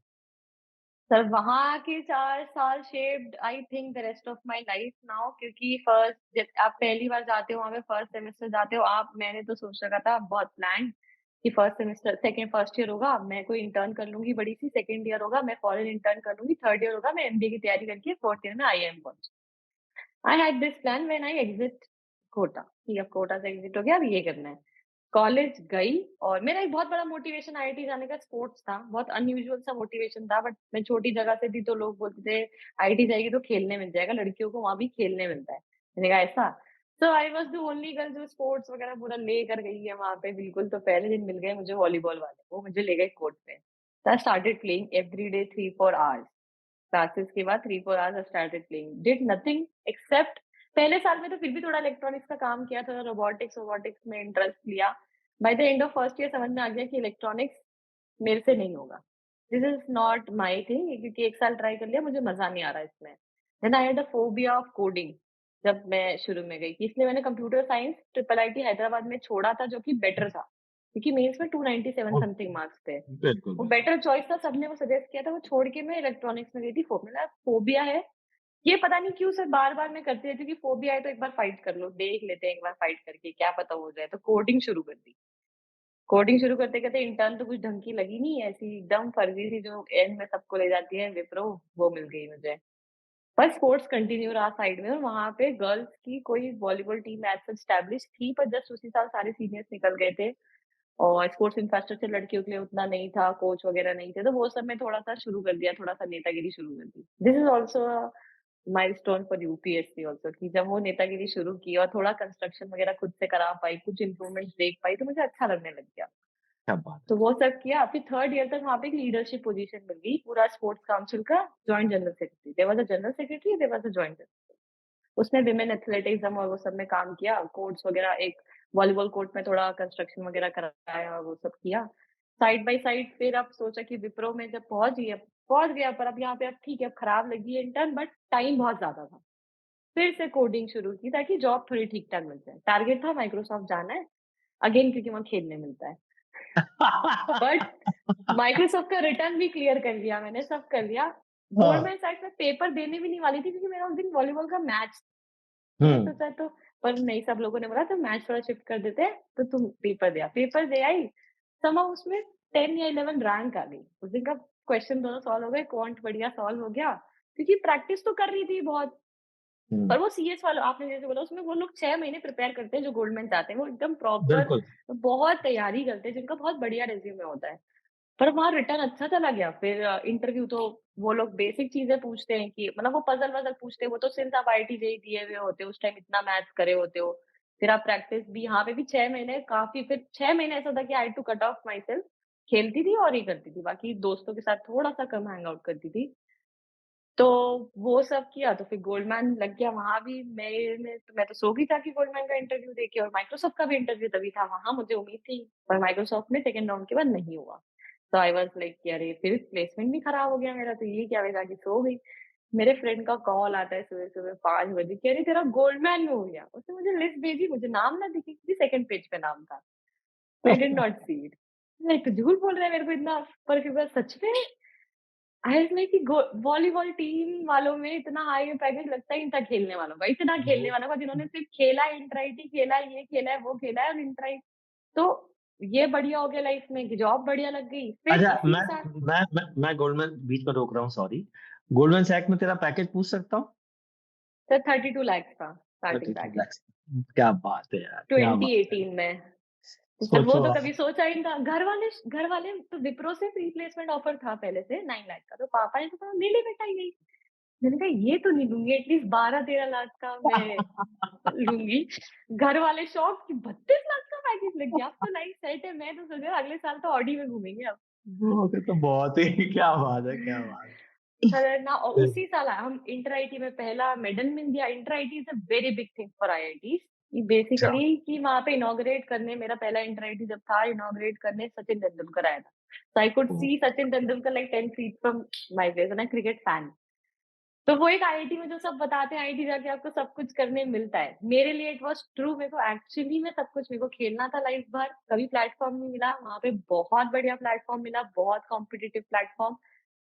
सर वहाँ के 4 साल shaped I think the rest of my life now क्योंकि फर्स्ट जब आप पहली बार जाते हो वहाँ पे फर्स्ट सेमेस्टर जाते हो आप, मैंने तो सोच रखा था बहुत प्लान कि first semester second first year होगा मैं कोई इंटर्न कर लूंगी बड़ी सी, सेकंड ईयर होगा मैं फॉरेन इंटर्न कर लूंगी, थर्ड ईयर होगा मैं एमबीए की तैयारी करके फोर्थ ईयर में आईआईएम पहुंच। I had this plan when I exit Kota कि अब कोटा से एग्जिट हो गया अब ये करना है। कॉलेज गई और मेरा एक बहुत बड़ा मोटिवेशन आईआईटी जाने का स्पोर्ट्स था, बहुत अनयूजुअल सा मोटिवेशन था बट मैं छोटी जगह से थी तो लोग बोलते थे आईआईटी जाएगी तो खेलने मिल जाएगा, लड़कियों को वहां भी खेलने मिलता है। मैंने कहा ऐसा। So I was the only girl जो स्पोर्ट्स वगैरह पूरा लेकर गई है वहां पे बिल्कुल। तो पहले दिन मिल गए मुझे वॉलीबॉल वाले, वो मुझे ले गए कोर्ट पे। I started playing every day 3-4 hours. Classes के बाद 3-4 hours I started playing, did nothing accept पहले साल में तो फिर भी थोड़ा इलेक्ट्रॉनिक्स का काम किया, थोड़ा रोबोटिक्स रोबोटिक्स में इंटरेस्ट लिया। By the end of first year समझ में आ गया कि इलेक्ट्रॉनिक्स मेरे से नहीं होगा। This is not my thing क्योंकि एक साल ट्राई कर लिया मुझे मजा नहीं आ रहा इसमें। Then I had a phobia of coding जब मैं शुरू में गई, इसलिए मैंने computer science triple IT Hyderabad में छोड़ा था जो कि बेटर था क्योंकि मेंस में 297 ओह! समथिंग मार्क्स थे। बिल्कुल, वो बिल्कुल। बेटर चॉइस था, सबने वो सजेस्ट किया था, वो छोड़ के मैं इलेक्ट्रॉनिक्स में गई थी। मेरा फोबिया है, ये पता नहीं क्यों सर बार-बार मैं करती रहती हूँ कि फोबिया है तो एक बार फाइट कर लो, देख लेते हैं एक बार फाइट करके क्या पता हो जाए। तो कोडिंग शुरू कर दी। कोडिंग शुरू करते-करते इंटर्न तो कुछ ढंग की लगी नहीं, ऐसी एकदम फर्जी सी जो एंड में सबको ले जाती है विप्रो, वो मिल गई मुझे। पर स्पोर्ट्स कंटिन्यू रहा साइड में और वहाँ पे गर्ल्स की कोई volleyball team as such establish थी, पर जस्ट उसी साल सारे सीनियर्स निकल गए थे और स्पोर्ट्स इंफ्रास्ट्रक्चर लड़कियों के लिए उतना नहीं था, कोच वगैरह नहीं थे, तो वो सब मैं थोड़ा-सा शुरू कर दिया, थोड़ा-सा नेतागिरी शुरू कर दी। This is also a milestone for UPSC also कि जब वो नेतागिरी शुरू की और थोड़ा कंस्ट्रक्शन वगैरह खुद से करा पाई, कुछ इम्प्रूवमेंट्स देख पाई, तो मुझे अच्छा लगने लग गया। क्या बात है! तो वो सब किया, फिर थर्ड ईयर तक वहाँ पे एक लीडरशिप पोजीशन मिल गई, पूरा स्पोर्ट्स काउंसिल का joint general secretary. There was a general secretary, there was a joint general. उसमें विमेन एथलेटिक्स और वो सब में काम किया, कोर्ट्स वगैरह एक वॉलीबॉल कोर्ट में थोड़ा कंस्ट्रक्शन वगैरह कराया, वो सब किया। साइड बाय साइड फिर अब सोचा कि विप्रो में जब पहुँच गया पर अब यहाँ पे अब ठीक है, अब खराब लगी है इंटर्न बट टाइम बहुत ज़्यादा था। फिर से कोडिंग शुरू की ताकि जॉब थोड़ी ठीक-ठाक मिल जाए। टारगेट था माइक्रोसॉफ्ट जाना है, अगेन क्योंकि वहाँ खेलने मिलता है। बट माइक्रोसॉफ्ट का रिटर्न भी क्लियर कर लिया मैंने, सब कर लिया। हाँ, गोल्डमैन सैक्स में पेपर देने भी नहीं वाली थी क्योंकि मेरा उस दिन वॉलीबॉल का मैच। मैंने हुँ, सोचा तो पर नहीं, सब लोगों ने बोला तो मैच थोड़ा शिफ्ट कर देते हैं, तो तुम पेपर दे आ। पेपर दे आई, समहाउ उसमें 10 या 11 रैंक आ गई। उस दिन का क्वेश्चन दोनों सॉल्व हो गए, क्वांट बढ़िया सॉल्व हो गया, क्योंकि प्रैक्टिस तो कर रही थी बहुत। हुँ, पर वो सीएस वालों आपने जैसे बोला उसमें वो लोग 6 महीने प्रिपेयर करते हैं जो गोल्डमैन जाते हैं, वो एकदम प्रॉपर बिल्कुल। बहुत तैयारी करते हैं, जिनका बहुत बढ़िया रिज़्यूमे होता है। पर वहाँ रिटर्न अच्छा चला गया, फिर इंटरव्यू तो वो लोग बेसिक चीज़ें पूछते हैं कि मतलब वो पज़ल-वज़ल पूछते हैं, वो तो सिंस आप आईआईटी जेईई दिए हुए होते हो, उस टाइम इतना मैथ्स करे होते हो, फिर आप प्रैक्टिस भी यहाँ पे भी 6 महीने काफ़ी, फिर 6 महीने ऐसा था कि I had to cut off myself, खेलती थी और ये करती थी, बाकी दोस्तों के साथ थोड़ा-सा कम हैंग आउट करती थी। तो वो सब किया, तो फिर गोल्डमैन लग गया, वहाँ भी मैं तो सो गई था कि गोल्डमैन का इंटरव्यू देके, और माइक्रोसॉफ्ट का भी इंटरव्यू तभी था, वहाँ मुझे उम्मीद थी, पर माइक्रोसॉफ्ट में सेकंड राउंड के बाद नहीं हुआ। तो आई वाज़ लाइक कि अरे! फिर प्लेसमेंट भी खराब हो गया मेरा, तो ये क्या, मैं जाके सो गई। मेरे फ्रेंड का कॉल आता है सुबह-सुबह 5 बजे कि अरे! तेरा गोल्डमैन में हो गया। उसने मुझे लिस्ट भेजी, मुझे नाम ना दिखे, क्योंकि सेकंड पेज पे नाम था। आई did not see it. Like तो झूठ बोल रहा है मेरे को इतना, पर फिर मैं सच में आई वाज़ लाइक कि गो वॉलीबॉल टीम वालों में इतना हाई पैकेज लगता ही नहीं था खेलने वालों का, इतना खेलने वो वालों का जिन्होंने सिर्फ खेला है, इंटर-आईटी खेला है, ये खेला है, वो खेला है और इंटर-आई, तो ये बढ़िया हो गया लाइफ में कि जॉब बढ़िया लग गई। फिर अच्छा, इसी साल मैं गोल्डमैन बीच में रोक रहा हूँ, सॉरी। गोल्डमैन सैक में तेरा पैकेज पूछ सकता हूँ? सर 32 लाख था स्टार्टिंग 32 पैकेज लाख। क्या बात है यार, क्या बात है। 2018 में। पर वो सोचो तो आप। कभी सोचा ही नहीं था। घर वाले तो विप्रो से प्री प्लेसमेंट ऑफर था पहले से 9 लाख का, तो पापा ने तो कहा ले ले बेटा यही। मैंने कहा ये तो नहीं लूँगी, एटलीस्ट 12-13 लाख का मैं लूँगी। घर वाले शॉक्ड कि 32 लाख का पैकेज लग गया, अब तो लाइफ सेट है। मैं तो सोच रहा अगले साल तो ऑडी में घूमेंगे अब। वो तो बहुत ही क्या बात है, क्या बात पर ना है। उसी साल हम इंटर आईटी में पहला मेडल मिल गया। Inter IT is a very big thing for IITs. कि अच्छा। बेसिकली कि वहाँ पे इनॉग्रेट करने, मेरा पहला इंटर आईटी जब था, इनॉग्रेट करने सचिन तेंदुलकर आया था। So I could see Sachin Tendulkar like 10 feet from my place, and I cricket fan. तो वो एक आईआईटी में जो सब बताते हैं, आईआईटी जाके आपको सब कुछ करने मिलता है। मेरे लिए इट वाज़ ट्रू, मेरे को एक्चुअली में सब कुछ मेरे को खेलना था लाइफ भर, कभी प्लेटफ़ॉर्म नहीं मिला। वहाँ पे बहुत बढ़िया प्लेटफ़ॉर्म मिला, बहुत कॉम्पिटिटिव प्लेटफ़ॉर्म।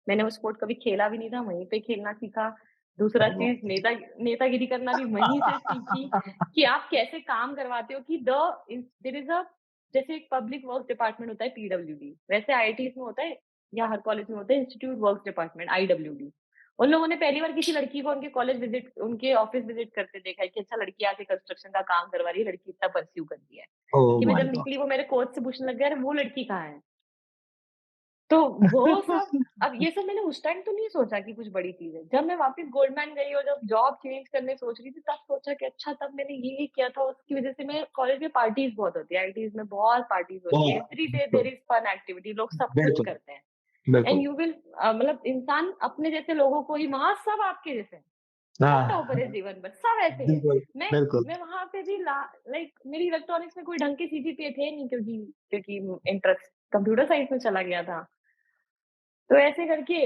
मैंने वो स्पोर्ट कभी खेला भी नहीं था, वहीं पे खेलना सीखा। दूसरा चीज़ नेतागिरी करना भी वहीं से सीखी, कि आप कैसे काम करवाते हो, कि देयर इज़ अ, जैसे एक पब्लिक वर्क्स डिपार्टमेंट होता है पीडब्ल्यूडी, वैसे आईआईटीज़ में होता है या हर कॉलेज में होता है इंस्टीट्यूट वर्क्स डिपार्टमेंट आईडब्ल्यूडी। उन लोगों ने पहली बार किसी लड़की को उनके ऑफिस विजिट करते देखा है कि अच्छा लड़की आके कंस्ट्रक्शन का काम करवा रही है, लड़की इतना परस्यू कर रही है। ओह कि मैं माय जब गॉड! निकली वो मेरे कोच से पूछने लग गया, अरे वो लड़की कहाँ है? तो वो सब, अब ये सब मैंने उस टाइम तो नहीं सोचा कि कुछ बड़ी चीज़ है। जब मैं वापस गोल्डमैन गई और जब जॉब चेंज करने सोच रही थी, तब सोचा कि अच्छा तब मैंने ये किया था, उसकी वज़ह से मैं कॉलेज में पार्टीज़ बहुत होती है, आईआईटीज़ में बहुत पार्टीज़ होती है। बहुत, एवरी डे बिल्कुल, देयर इज़ फन एक्टिविटी, लोग सब कुछ बिल्कुल, करते हैं। एंड बिल्कुल। यू विल मतलब इंसान अपने जैसे लोगों को ही, वहाँ सब आपके जैसे हैं। सब हाँ, टॉपर है जीवन भर, सब ऐसे ही है। बिल्कुल, मैं बिल्कुल। मैं वहाँ पे भी लाइक मेरी इलेक्ट्रॉनिक्स में कोई ढंग के सीजीपीए थे नहीं, क्योंकि क्योंकि इंटरेस्ट कंप्यूटर साइंस में चला गया था। तो ऐसे करके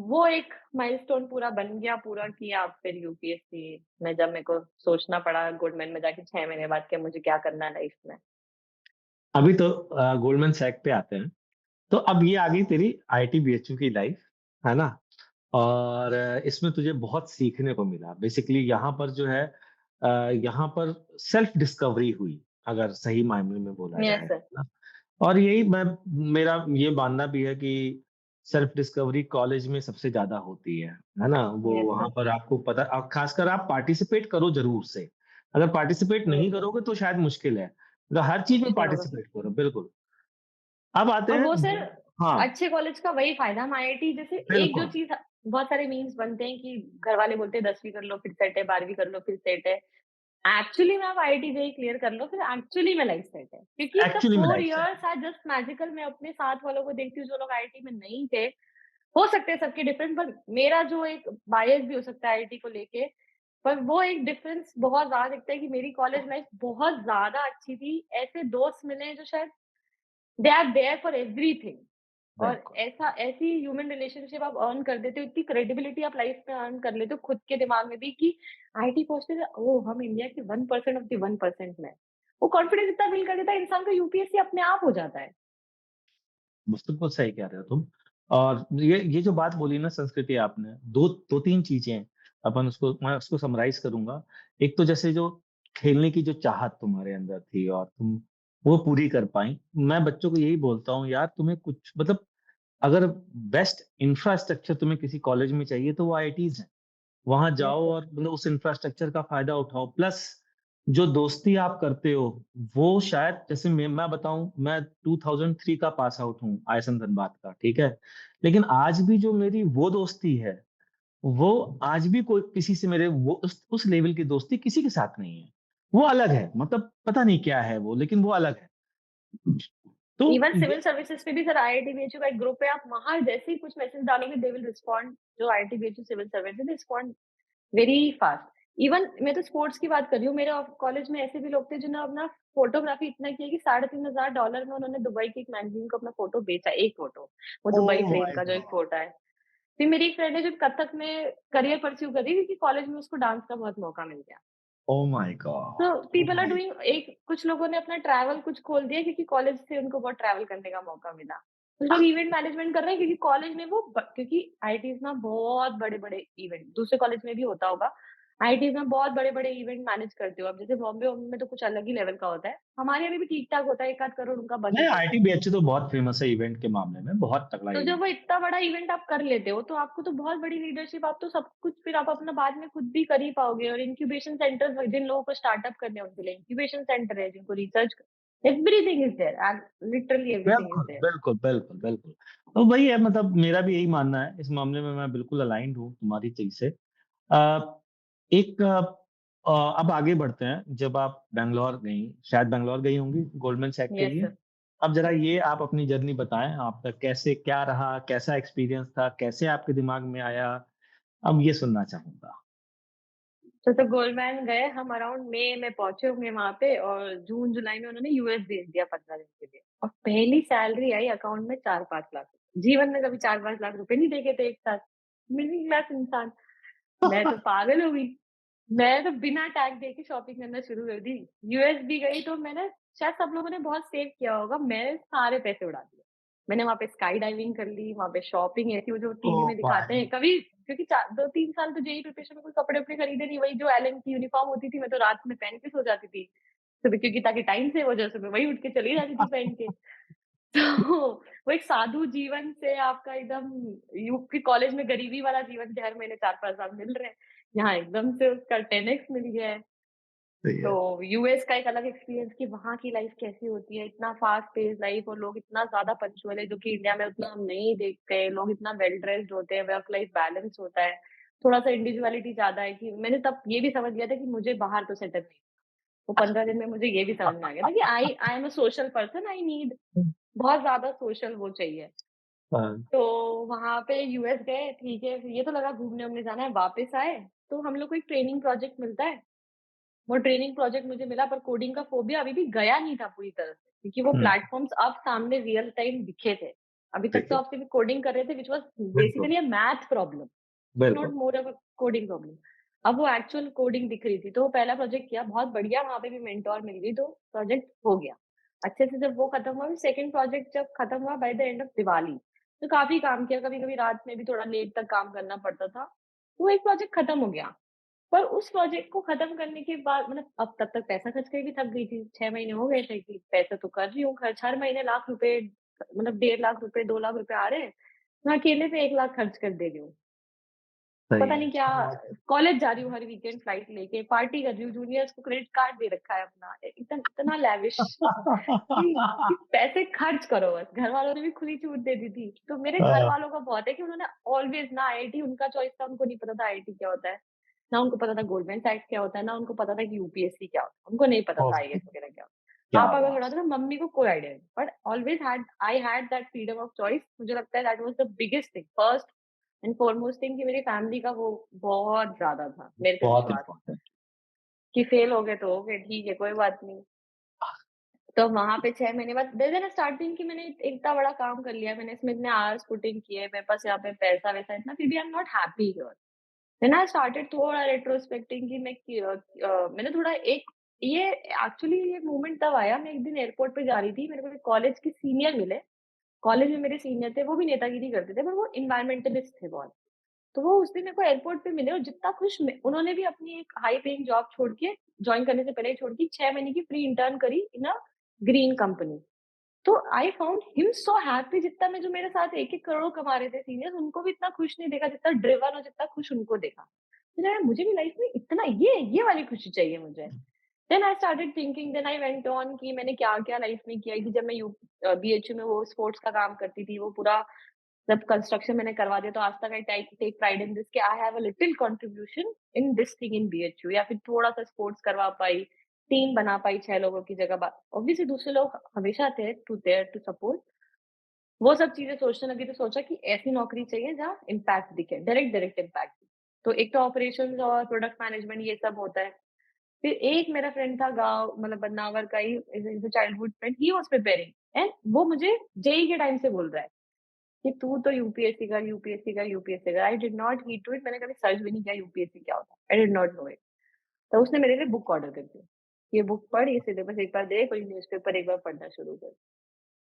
वो एक माइलस्टोन पूरा बन गया, पूरा किया। अब फिर यूपीएससी में जब मेरे को सोचना पड़ा गोल्डमैन में जाके 6 महीने बाद कि मुझे क्या करना है लाइफ में। अभी तो गोल्डमैन सैक पे आते हैं। तो अब ये आ गई तेरी आईटी बीएचयू की लाइफ, है ना? और इसमें तुझे बहुत सीखने को मिला। बेसिकली यहाँ पर जो है यहाँ पर सेल्फ डिस्कवरी हुई, अगर सही मायने में बोला यस जाए, सर। है ना? और यही मैं मेरा ये मानना भी है कि सेल्फ डिस्कवरी कॉलेज में सबसे ज़्यादा होती है ना? वो यस वहाँ सर। पर आपको पता खासकर आप पार्टिसिपेट करो ज़रूर से। अगर पार्टिसिपेट यस नहीं सर। करोगे तो शायद मुश्किल है। मतलब हर चीज़ में मुश्किल होगा। पार्टिसिपेट करो, बिल्कुल। अब आते और हैं वो सर हाँ, अच्छे कॉलेज का वही फायदा, हम आईआईटी जैसे एक जो बिल्कुल। चीज़, बहुत सारे मीम्स बनते हैं कि घर वाले बोलते हैं 10वीं कर लो फिर सेट है, 12वीं कर लो फिर सेट है। एक्चुअली में आप आईआईटी जेईई क्लियर कर लो, फिर एक्चुअली में लाइफ सेट है। क्योंकि द एक्चुअली में 4 लाइफ सेट है। Years are just magical. मैं अपने साथ वालों को देखती हूँ जो लोग आईआईटी में नहीं थे, हो सकते हैं सबके डिफरेंट, पर मेरा जो एक बायस भी हो सकता है आईआईटी को लेके, पर वो एक डिफरेंस बहुत ज़्यादा दिखता है कि मेरी कॉलेज लाइफ बहुत ज़्यादा अच्छी थी। ऐसे दोस्त मिले हैं जो शायद they are there for everything. और बिल्कुल। ऐसी ह्यूमन रिलेशनशिप आप अर्न कर देते हो, इतनी क्रेडिबिलिटी आप लाइफ में अर्न कर लेते हो खुद के दिमाग में भी, कि आईटी पहुंचते थे, ओह हम इंडिया के 1% ऑफ द 1% में। वो कॉन्फिडेंस इतना बिल्ड कर देता है इंसान का, यूपीएससी अपने आप हो जाता है। बिल्कुल सही कह रहे हो तुम। और ये जो बात बोली ना संस्कृति आपने, 2-3 चीज़ें मैं उसको समराइज़ करूँगा। एक तो जैसे जो खेलने की जो चाहत तुम्हारे अंदर थी और तुम वो पूरी कर पाईं। मैं बच्चों को यही बोलता हूँ यार तुम्हें कुछ मतलब अगर बेस्ट इंफ्रास्ट्रक्चर तुम्हें किसी कॉलेज में चाहिए तो वो आईआईटीज़ हैं। वहाँ यस जाओ सर। और मतलब उस इंफ्रास्ट्रक्चर का फ़ायदा उठाओ। प्लस जो दोस्ती आप करते हो, वो शायद जैसे मैं बताऊँ मैं 2003 का पास आउट हूँ आईएसएम धनबाद का, ठीक है? लेकिन आज भी जो मेरी वो दोस्ती है, वो आज भी कोई किसी से मेरे वो उस लेवल की दोस्ती किसी के साथ नहीं है। वो अलग है, मतलब पता नहीं क्या है वो, लेकिन वो अलग है। तो इवन ये सिविल सर्विसेज पे भी सर आईआईटी बीएचयू का एक ग्रुप है, आप वहां जैसे ही कुछ मैसेज डालोगे दे विल रिस्पॉन्ड, जो आईआईटी बीएचयू सिविल सर्विस है, they respond very fast. Even मैं तो स्पोर्ट्स की बात कर रही हूँ, मेरे कॉलेज में ऐसे भी लोग थे जिन्होंने अपना फोटोग्राफी इतना किया कि $3,500 में उन्होंने दुबई की एक मैगजीन को अपना फोटो बेचा, एक फोटो, वो दुबई ओह फ्रेम माय का जो एक गॉड! फोटो है। फिर मेरी एक फ्रेंड है जो कथक में करियर परस्यू कर रही है, क्योंकि कॉलेज में उसको डांस का बहुत मौका मिल गया। ओह माय तो God! Oh people are my doing, एक कुछ लोगों ने अपना ट्रैवल कुछ खोल दिया क्योंकि कॉलेज से उनको बहुत ट्रैवल करने का मौका मिला। कुछ लोग इवेंट मैनेजमेंट कर रहे हैं क्योंकि कॉलेज में क्योंकि आईआईटीज़ ना बहुत बड़े-बड़े इवेंट, दूसरे कॉलेज में भी होता होगा। आईआईटीज़ में बहुत बड़े-बड़े इवेंट मैनेज करते हो आप, जैसे बॉम्बे-वॉम्बे में तो कुछ अलग ही लेवल का होता है। हमारे यहाँ पे भी ठीक-ठाक होता है, 1 आध करोड़ उनका नहीं, बजट होता है। आईआईटी तो बहुत फेमस है इवेंट के मामले में, बहुत तगड़ा तो जब इवेंट वो है। इतना बड़ा इवेंट आप कर लेते हो, तो आपको तो बहुत बड़ी लीडरशिप, आप तो सब कुछ फिर आप अपना बाद में खुद भी कर ही पाओगे। और इंक्यूबेशन सेंटर्स, जिन लोगों को स्टार्टअप करने हैं उनके लिए इंक्यूबेशन सेंटर है, जिनको research, everything is there and literally everything is बिल्कुल, देयर। बिल्कुल, बिल्कुल, बिल्कुल। तो वही है, मतलब मेरा भी यही मानना है, इस मामले में मैं बिल्कुल अलाइन्ड हूँ तुम्हारी चीज़ से। अ, एक अब आगे बढ़ते हैं, जब आप बैंगलोर गईं, शायद बैंगलोर गई होंगी गोल्डमैन सैक के यस लिए? सर। अब ज़रा ये आप अपनी जर्नी बताएँ, आपका कैसे क्या रहा? कैसा एक्सपीरियंस था? कैसे आपके दिमाग में आया? अब ये सुनना चाहूँगा। तो गोल्डमैन गए हम, अराउंड मई में पहुंचे होंगे वहां पे, और जून जुलाई में उन्होंने यूएस भेज दिया 15 दिन के लिए, और पहली सैलरी आई अकाउंट में 4-5 लाख। जीवन में कभी 4-5 लाख रुपए नहीं देखे थे एक साथ, मिडिल क्लास इंसान। मैं तो पागल हो गई। मैं तो बिना टैग देके शॉपिंग करना शुरू कर दी। यूएस भी गई तो मैंने, शायद सब लोगों ने बहुत सेव किया होगा, मैंने सारे पैसे उड़ा दिए। मैंने वहाँ पे स्काई डाइविंग कर ली, वहाँ पे शॉपिंग ऐसी वो जो टीवी ओह में दिखाते माय हैं कभी, क्योंकि 2-3 साल तो जेईई प्रिपरेशन में कोई कपड़े-वपड़े खरीदे नहीं, वही जो एलन की यूनिफॉर्म होती थी, मैं तो रात में पहन के सो जाती थी। सुबह क्योंकि ताकि टाइम सेव हो जाए, सुबह वही उठ के चली जाती थी पहन के। तो वो एक साधु जीवन से आपका एकदम, यूपी कॉलेज में गरीबी वाला जीवन के हर महीने 4-5 हज़ार मिल रहे हैं, यहाँ एकदम से उसका 10x मिल गया है। सही तो है। यूएस का एक अलग एक्सपीरियंस कि वहाँ की लाइफ कैसी होती है, इतना फास्ट पेस लाइफ, और लोग इतना ज़्यादा पंक्चुअल है, जो कि इंडिया में उतना हम नहीं देखते। लोग इतना वेल ड्रेस्ड होते हैं, वर्क लाइफ बैलेंस होता है, थोड़ा-सा इंडिविजुअलिटी ज़्यादा है, कि मैंने तब ये भी समझ लिया था कि मुझे बाहर तो सेटल नहीं, वो 15 दिन में मुझे ये भी समझ में आ गया था कि I I am a social person, I need बहुत ज़्यादा सोशल वो चाहिए। हाँ, तो वहाँ पे यूएस गए, ठीक है, फिर ये तो लगा घूमने-वूमने जाना है, वापस आए, तो हम लोग को एक ट्रेनिंग प्रोजेक्ट मिलता है। वो ट्रेनिंग प्रोजेक्ट मुझे मिला, पर कोडिंग का फ़ोबिया अभी भी गया नहीं था पूरी तरह से, क्योंकि वो हुँ, प्लेटफ़ॉर्म्स अब सामने रियल टाइम दिखे थे। अभी तक ठीक तो है। आप सिर्फ़ कोडिंग कर रहे थे, व्हिच वाज़ बिल्कुल, basically a math problem, not बिल्कुल। More of a coding problem. अब वो एक्चुअल कोडिंग दिख रही थी, तो वो पहला प्रोजेक्ट किया, बहुत बढ़िया, वहाँ पे भी मेंटर मिल गई, तो प्रोजेक्ट हो गया। अच्छे से जब वो खत्म हुआ, सेकंड प्रोजेक्ट जब खत्म हुआ by the end of Diwali, तो काफ़ी काम किया, कभी-कभी रात में भी थोड़ा लेट तक काम करना पड़ता था। वो एक प्रोजेक्ट खत्म हो गया। पर उस प्रोजेक्ट को खत्म करने के बाद, मतलब अब तब तक पैसा खर्च के भी थक गई थी। 6 महीने हो गए थे कि पैसा तो कर रही हूँ खर्च, हर महीने लाख रुपए, मतलब 1.5 लाख रुपए, 2 लाख रुपए आ रहे हैं। मैं अकेले पे 1 लाख खर्च कर दे रही हूँ। सही पता है। नहीं क्या, कॉलेज जा रही हूँ हर वीकेंड फ्लाइट लेके, पार्टी कर रही हूँ, जूनियर्स को क्रेडिट कार्ड दे रखा है अपना। इतना इतना लैविश कि पैसे खर्च करो बस। घरवालों ने भी खुली छूट दे दी थी। तो मेरे हाँ, घरवालों का बहुत है कि उन्होंने ऑलवेज़ ना, आईआईटी उनका चॉइस था, उनको नहीं पता था आईआईटी क्या होता है। ना उनको पता था गोल्डमैन सैक्स क्या होता है, ना उनको पता था कि यूपीएससी क्या होता है। उनको नहीं पता था ओके, आईएएस वगैरह क्या होता है। क्या पापा को बात! थोड़ा था, ना मम्मी को कोई आइडिया नहीं। But always I had that freedom of choice. मुझे लगता है that was the biggest thing, first and foremost thing, कि मेरी फैमिली का वो बहुत ज़्यादा था मेरे पे बहुत विश्वास, इम्पोर्टेंट। कि फेल हो गए तो हो गए, ठीक है, कोई बात नहीं। तो वहाँ पे 6 महीने बाद दे देना स्टार्टिंग कि मैंने इतना बड़ा काम कर लिया, मैंने इसमें इतने आवर्स पुट इन किए, मेरे पास यहाँ पे पैसा-वैसा इतना, फिर भी I am not happy here. Then I started थोड़ा रेट्रोस्पेक्टिंग कि मैंने थोड़ा एक, ये एक्चुअली ये मोमेंट तब आया, मैं एक दिन एयरपोर्ट पे जा रही थी, मेरे को एक कॉलेज के सीनियर मिले। कॉलेज में मेरे सीनियर थे, वो भी नेतागिरी करते थे, पर वो एनवायरमेंटलिस्ट थे बहुत। तो वो उस दिन मेरे को एयरपोर्ट पे मिले, और जितना खुश उन्होंने भी अपनी एक हाई पेइंग जॉब छोड़ के, जॉइन करने से पहले ही छोड़ के 6 महीने की फ्री इंटर्न करी इन अ ग्रीन कंपनी। तो I found him so happy, जितना मैं, जो मेरे साथ 1-1 करोड़ कमा रहे थे सीनियर्स, उनको भी इतना खुश नहीं देखा जितना ड्रिवन और जितना खुश उनको देखा। तो यार मुझे भी लाइफ में इतना ये वाली खुशी चाहिए मुझे। Then I started thinking, then I went on कि मैंने क्या-क्या लाइफ में किया है, कि जब मैं बीएचयू में वो स्पोर्ट्स का काम करती थी, वो पूरा जब कंस्ट्रक्शन मैंने करवा दिया, तो आज तक I take take pride in this कि I have a little contribution in this thing in BHU, या फिर थोड़ा-सा स्पोर्ट्स करवा पाई, टीम बना पाई 6 लोगों की जगह बा ऑब्वियसली दूसरे लोग हमेशा थे टू देयर टू सपोर्ट। वो सब चीज़ें सोचने लगी तो सोचा कि ऐसी नौकरी चाहिए जहाँ इम्पैक्ट दिखे, डायरेक्ट इम्पैक्ट। तो एक तो ऑपरेशंस और प्रोडक्ट मैनेजमेंट ये सब होता है। फिर एक मेरा फ्रेंड था गाँव मतलब बदनावर का he is a childhood friend, he was preparing and वो मुझे जेईई के टाइम से बोल रहा है कि तू तो यूपीएससी कर, यूपीएससी कर, यूपीएससी कर। I did not heed to it, मैंने कभी सर्च भी नहीं किया यूपीएससी क्या होता है। आई डिड नॉट नो इट। तो उसने मेरे लिए बुक ऑर्डर कर दी। ये बुक पढ़, ये सिलेबस एक बार देख और ये न्यूज़पेपर एक बार पढ़ना शुरू कर।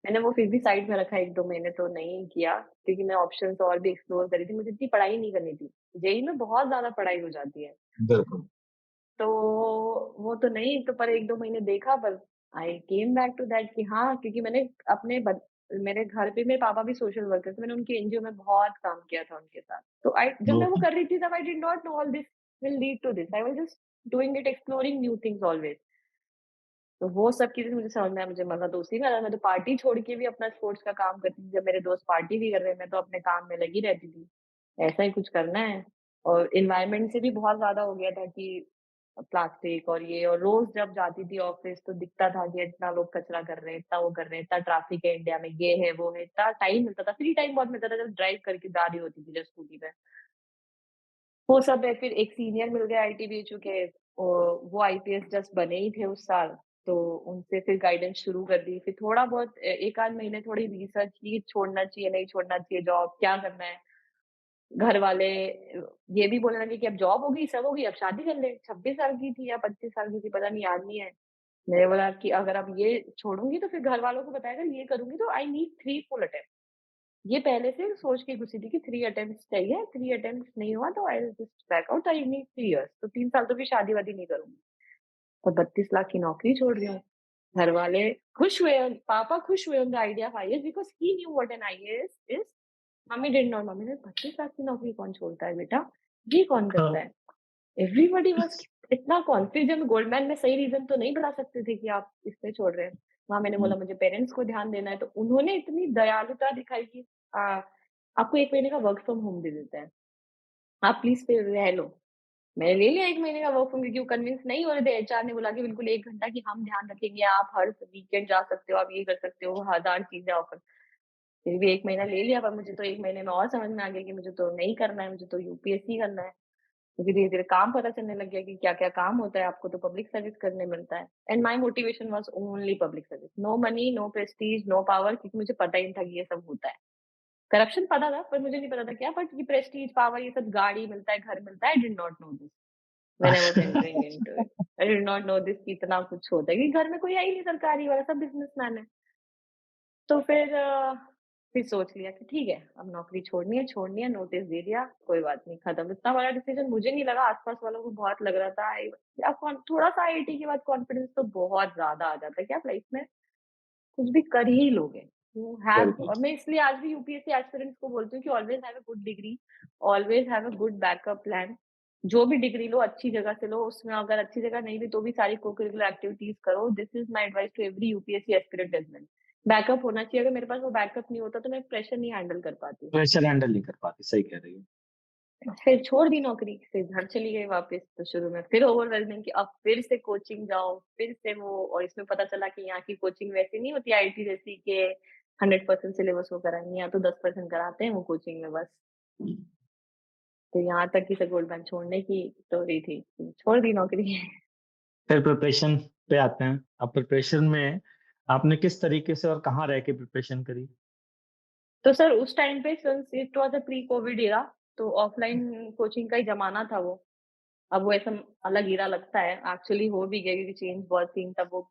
मैंने वो फिर भी साइड में रखा 1-2 महीने तो नहीं किया, क्योंकि मैं ऑप्शंस और भी एक्सप्लोर कर रही थी। मुझे इतनी पढ़ाई नहीं करनी थी। जेईई में बहुत ज़्यादा पढ़ाई हो जाती है। बिल्कुल। तो वो तो नहीं तो पर 1-2 महीने देखा पर आई केम बैक टू दैट कि हाँ, क्योंकि मैंने अपने बद मेरे घर पे मेरे पापा भी सोशल वर्कर थे। मैंने उनकी एनजीओ में बहुत काम किया था उनके साथ। तो आई जब मैं वो ओके। कर रही थी तब I did not know all this will lead to this. I was just doing it exploring new things always. तो वो सब चीज़ें मुझे समझ में आया, मुझे मज़ा तो उसी में आया। मैं तो पार्टी छोड़ के भी अपना स्पोर्ट्स का काम करती थी। जब मेरे दोस्त पार्टी भी कर रहे हैं, मैं तो अपने काम में लगी रहती थी। ऐसा ही कुछ करना है और एनवायरनमेंट से भी बहुत ज़्यादा हो गया था कि प्लास्टिक और ये और रोज़ जब जाती थी ऑफ़िस तो दिखता था कि इतना लोग कचरा कर रहे हैं, इतना वो कर रहे हैं, इतना ट्रैफिक है इंडिया में, ये है, वो है। इतना टाइम मिलता था, फ्री टाइम बहुत मिलता था जब ड्राइव करके जा रही होती थी जब स्कूटी पे। वो सब है, फिर एक सीनियर मिल गए आईटीबीएचयू के वो आईपीएस जस्ट बने ही थे उस साल, तो उनसे फिर गाइडेंस शुरू कर दी। फिर थोड़ा बहुत 1 आध महीने थोड़ी रिसर्च की, छोड़ना चाहिए, नहीं छोड़ना चाहिए जॉब, क्या करना है? घर वाले ये भी बोलने लगे कि अब जॉब होगी, सब होगी, अब शादी कर ले। 26 साल की थी या 25 साल की थी, पता नहीं, याद नहीं है। मैंने बोला कि अगर अब ये छोड़ूँगी तो फिर घर वालों को बताया अगर ये करूँगी तो आई नीड 3 फुल अटेम्प्ट। ये पहले से सोच के घुसी थी कि 3 अटेम्प्ट्स चाहिए, 3 अटेम्प्ट्स नहीं हुआ तो I will just back out, I need 3 years, तो 3 साल तो फिर शादी-वादी नहीं करूँगी। और 32 लाख की नौकरी छोड़ रही हूँ। घर वाले खुश हुए, पापा खुश हुए on the idea of IAS because he knew what an IAS is. Mummy did not, mummy ने 32 लाख की नौकरी कौन छोड़ता है बेटा? ये कौन करता हाँ। है? एवरीबॉडी वाज़ इतना कॉन्फिडेंट, गोल्डमैन में सही रीज़न तो नहीं बता सकते थे कि आप इसलिए छोड़ रहे हैं। वहाँ मैंने बोला मुझे पेरेंट्स को ध्यान देना है, तो उन्होंने इतनी दयालुता दिखाई कि अ, आपको 1 महीने का वर्क फ्रॉम होम दे देते हैं। आप प्लीज़ फिर रह लो। मैंने ले लिया 1 महीने का वर्क फ्रॉम, क्योंकि वो कन्विंस नहीं हो रहे थे। एचआर ने बोला कि बिल्कुल 1 घंटा कि हम ध्यान रखेंगे, आप हर वीकेंड जा सकते हो, आप ये कर सकते हो, 1000 चीज़ें ऑफर। फिर भी 1 महीना ले लिया, पर मुझे तो 1 महीने में और समझ में आ गया कि मुझे तो नहीं करना है, मुझे तो यूपीएससी करना है। मुझे धीरे-धीरे काम पता चलने लग गया कि क्या-क्या काम होता है, आपको तो पब्लिक सर्विस करने मिलता है। And my motivation was only public service. No money, no prestige, no power, क्योंकि मुझे पता ही नहीं था कि ये सब होता है। करप्शन पता था, पर मुझे नहीं पता था क्या, बट ये प्रेस्टीज, पावर, ये सब गाड़ी मिलता है, घर मिलता है, आई did not no this when I was entering into it. I did not no this कि इतना कुछ होता है, क्योंकि घर में कोई है ही नहीं सरकारी वाला, सब बिज़नेसमैन है। तो फिर सोच लिया कि ठीक है, अब नौकरी छोड़नी है, नोटिस दे दिया, कोई बात नहीं, खत्म। इतना बड़ा डिसीज़न मुझे नहीं लगा, आस-पास वालों को बहुत लग रहा था। या कॉन थोड़ा-सा आईआईटी के बाद कॉन्फिडेंस तो बहुत ज़्यादा आ जाता है कि आप लाइफ में कुछ भी कर ही लोगे। यू हैव, बिल्कुल। और मैं इसलिए आज भी यूपीएससी एस्पिरेंट्स को बोलती हूँ कि always have a good degree, always have a good backup plan. जो भी डिग्री लो, अच्छी जगह से लो, उसमें अगर अच्छी जगह नहीं भी तो भी सारी को-करिकुलर एक्टिविटीज़ करो। This is my advice to every UPSC aspirant as well. Backup होना चाहिए, अगर मेरे पास वो बैकअप नहीं होता तो मैं प्रेशर नहीं हैंडल कर पाती। प्रेशर हैंडल नहीं कर पाती, सही कह रही हो। फिर छोड़ दी नौकरी, फिर घर चली गई वापस, तो शुरू में फिर ओवरवेलमिंग कि अब फिर से कोचिंग जाओ, फिर से वो, और इसमें पता चला कि यहाँ की कोचिंग वैसी नहीं होती आईआईटी जैसी कि 100% सिलेबस वो कराएँगे, यहाँ तो 10% कराते हैं वो कोचिंग में बस। तो यहाँ तक कि गोल्ड बैग छोड़ने की स्टोरी थी, छोड़ दी नौकरी। फिर प्रिपरेशन पे आते हैं। अब प्रिपरेशन में आपने किस तरीके से और कहाँ रह के प्रिपरेशन करी? तो सर उस टाइम पे since it was a pre Covid era, तो ऑफलाइन कोचिंग का ही ज़माना था वो। अब वो ऐसा अलग ईरा लगता है, एक्चुअली हो भी गया क्योंकि चेंज बहुत थी तब वो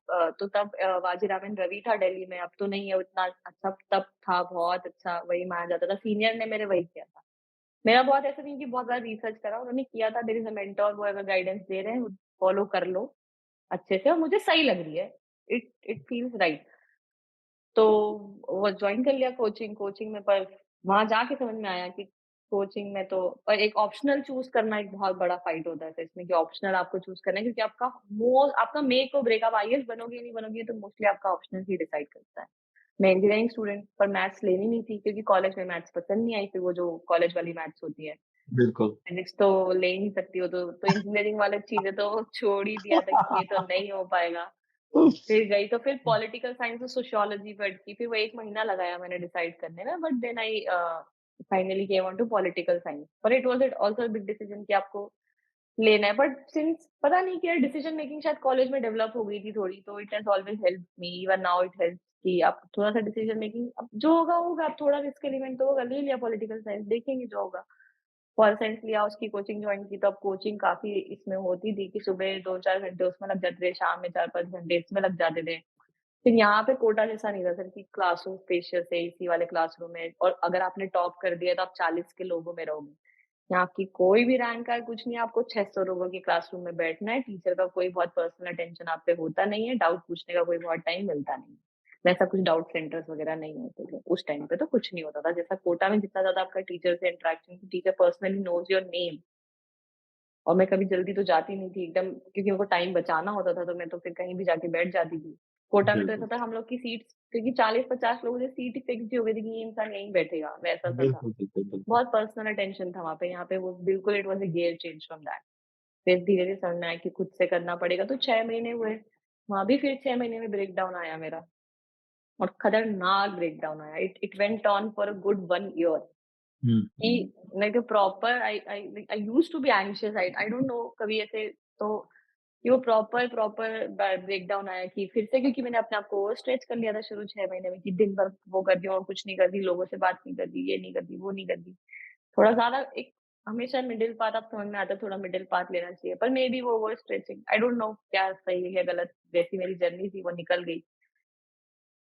तो तब वाजीरामन रवि था दिल्ली में, अब तो नहीं है उतना अच्छा, तब था बहुत अच्छा, वही माना जाता था, सीनियर ने मेरे वही किया था। मेरा बहुत ऐसा नहीं कि बहुत ज़्यादा रिसर्च करा, उन्होंने किया था, देयर इज़ अ मेंटर, वो अगर गाइडेंस दे रहे हैं, फॉलो कर लो अच्छे से और मुझे सही लग रही है, इट इट फील्स राइट। तो वो जॉइन कर लिया कोचिंग, कोचिंग में पर वहाँ जाके समझ में आया कि कोचिंग में तो, और एक ऑप्शनल चूज़ करना एक बहुत बड़ा फाइट होता है इसमें कि ऑप्शनल आपको चूज़ करना है, क्योंकि आपका मेक और ब्रेक, आप आईएएस बनोगे या नहीं बनोगे, तो मोस्टली आपका ऑप्शनल ही डिसाइड करता है। मैं इंजीनियरिंग स्टूडेंट, पर मैथ्स लेनी नहीं थी क्योंकि कॉलेज में मैथ्स पसंद नहीं आई, फिर वो जो कॉलेज वाली मैथ्स होती है। बिल्कुल। फिजिक्स तो ले ही नहीं सकती हो तो इंजीनियरिंग वाली चीज़ें तो छोड़ ही दिया था कि ये तो नहीं हो पाएगा। फिर गई तो फिर पॉलिटिकल साइंस और सोशियोलॉजी पढ़ की, फिर वो 1 महीना लगाया मैंने डिसाइड करने में, but then I finally came on to political science. But it was also a big decision कि आपको लेना है, बट सिंस पता नहीं क्या डिसीजन मेकिंग शायद कॉलेज में डेवलप हो गई थी थोड़ी, तो it has always helped me, even now it helps कि आप थोड़ा-सा डिसीजन मेकिंग अब जो होगा, होगा, अब थोड़ा रिस्क एलिमेंट तो होगा, ले लिया पॉलिटिकल साइंस, देखेंगे जो होगा। पॉल साइंस लिया, उसकी कोचिंग जॉइन की, तो अब कोचिंग काफ़ी इसमें होती थी कि सुबह 2-4 घंटे उसमें लग जाते थे, शाम में 4-5 घंटे इसमें लग जाते थे। फिर यहाँ पे कोटा जैसा नहीं था सर कि क्लासरूम स्पेशियस है, एसी वाले क्लासरूम है और अगर आपने टॉप कर दिया तो आप 40 के लोगों में रहोगे। यहाँ आपकी कोई भी रैंक का कुछ नहीं, आपको 600 लोगों की क्लासरूम में बैठना है, टीचर का कोई बहुत पर्सनल अटेंशन आप पे होता नहीं है, डाउट पूछने का कोई बहुत टाइम मिलता नहीं है। वैसा कुछ डाउट सेंटर्स वगैरह नहीं होते थे, उस टाइम पे तो कुछ नहीं होता था। जैसा कोटा में जितना ज़्यादा आपका टीचर से interaction, teacher personally knows your name और मैं कभी जल्दी तो जाती नहीं थी एकदम क्योंकि उनको टाइम बचाना होता था, तो मैं तो फिर कहीं भी जाके बैठ जाती थी। कोटा में तो ऐसा बिल्कुल, था हम लोग की सीट्स क्योंकि 40-50 लोगों की सीट ही फिक्स ही हो गई थी कि ये इंसान यहीं बैठेगा, वैसा-सा था। बिल्कुल, बिल्कुल, बिल्कुल। बहुत पर्सनल अटेंशन था वहाँ पे, यहाँ पे वो बिल्कुल it was a gear change from that. फिर धीरे-धीरे समझ में आया कि खुद से करना पड़ेगा, तो 6 महीने हुए। वहाँ भी फिर 6 महीने में ब्रेकडाउन आया मेरा और खतरनाक ब्रेकडाउन आया। It went on for a good 1 year hmm, कि like a proper I used to be anxious I don't know कभी ऐसे तो कि वो प्रॉपर प्रॉपर ब्रेकडाउन आया कि फिर से क्योंकि मैंने अपने आप को ओवर स्ट्रेच कर लिया था शुरू 6 महीने में कि दिन भर वो कर रही हूँ और कुछ नहीं कर रही, लोगों से बात नहीं कर रही, ये नहीं कर रही, वो नहीं कर रही। थोड़ा ज़्यादा एक हमेशा मिडल पाथ आप समझ में आता है, थोड़ा मिडल पाथ लेना चाहिए। पर मे बी वो over stretching I don't no क्या सही है गलत, जैसी मेरी जर्नी थी वो निकल गई।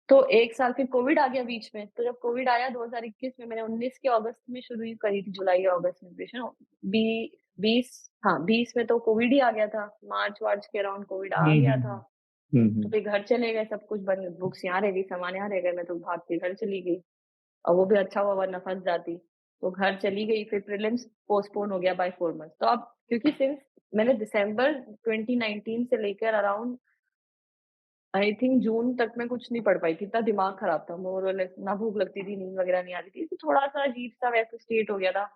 तो 1 साल फिर कोविड आ गया बीच में, तो जब कोविड आया 2021 में मैंने 19 के अगस्त में शुरू ही करी थी, जुलाई या अगस्त में प्रिपरेशन बी 20 हाँ, 20 में तो कोविड ही आ गया था, मार्च-वार्च के अराउंड कोविड आ हुँ, गया हुँ, था। हुँ। हुँ, तो हुँ। फिर घर चले गए, सब कुछ बंद, बुक्स यहाँ रह गई, सामान यहाँ रह गए, मैं तो भाग के घर चली गई और वो भी अच्छा हुआ वरना फँस जाती। तो घर चली गई, फिर प्रीलिम्स पोस्टपोन हो गया बाय 4 मंथ्स। तो अब क्योंकि सिंस मैंने दिसंबर 2019 से लेकर अराउंड आई थिंक जून तक मैं कुछ नहीं पढ़ पाई थी, इतना दिमाग खराब था, मोर और लेस ना भूख लगती थी, नींद वगैरह नहीं आती थी, तो थोड़ा-सा अजीब-सा वैसा स्टेट हो गया था।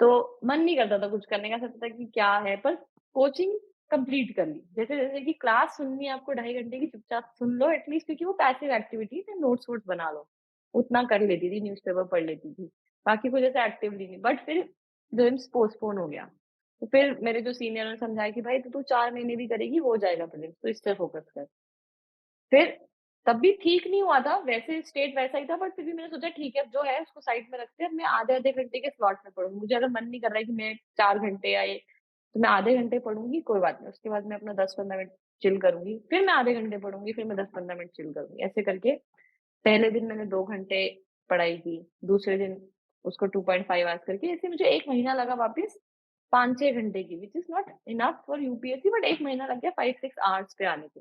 तो मन नहीं करता था कुछ करने का, ऐसा लगता था कि क्या है, पर कोचिंग कंप्लीट कर ली। जैसे-जैसे कि क्लास सुननी है आपको 2.5 घंटे की, चुपचाप सुन लो एटलीस्ट क्योंकि वो पैसिव एक्टिविटी है, नोट्स-वोट्स बना लो। उतना कर लेती थी, न्यूज़पेपर पढ़ लेती थी। बाकी कुछ ऐसा एक्टिवली नहीं, बट फिर प्रीलिम्स पोस्टपोन हो गया। तो फिर मेरे जो सीनियर ने समझाया कि भाई तो तू 4 महीने भी करेगी, हो जाएगा प्रीलिम्स, तो इस पे फोकस कर। फिर तब भी ठीक नहीं हुआ था, वैसे स्टेट वैसा ही था बट फिर भी मैंने सोचा ठीक है, अब जो है उसको साइड में रखते हैं, अब मैं आधे-आधे घंटे के स्लॉट में पढ़ूँगी। मुझे अगर मन नहीं कर रहा है कि मैं 4 घंटे या ये तो मैं आधे घंटे पढ़ूँगी, कोई बात नहीं। उसके बाद मैं अपना 10-15 मिनट चिल करूँगी, फिर मैं आधे घंटे पढ़ूँगी, फिर मैं 10-15 मिनट चिल करूँगी। ऐसे करके पहले दिन मैंने 2 घंटे पढ़ाई की, दूसरे दिन उसको 2.5 आवर्स करके ऐसे मुझे 1 महीना लगा वापस 5-6 घंटे की which is not enough for UPSC but 1 महीना लग गया 5-6 आवर्स पे आने के।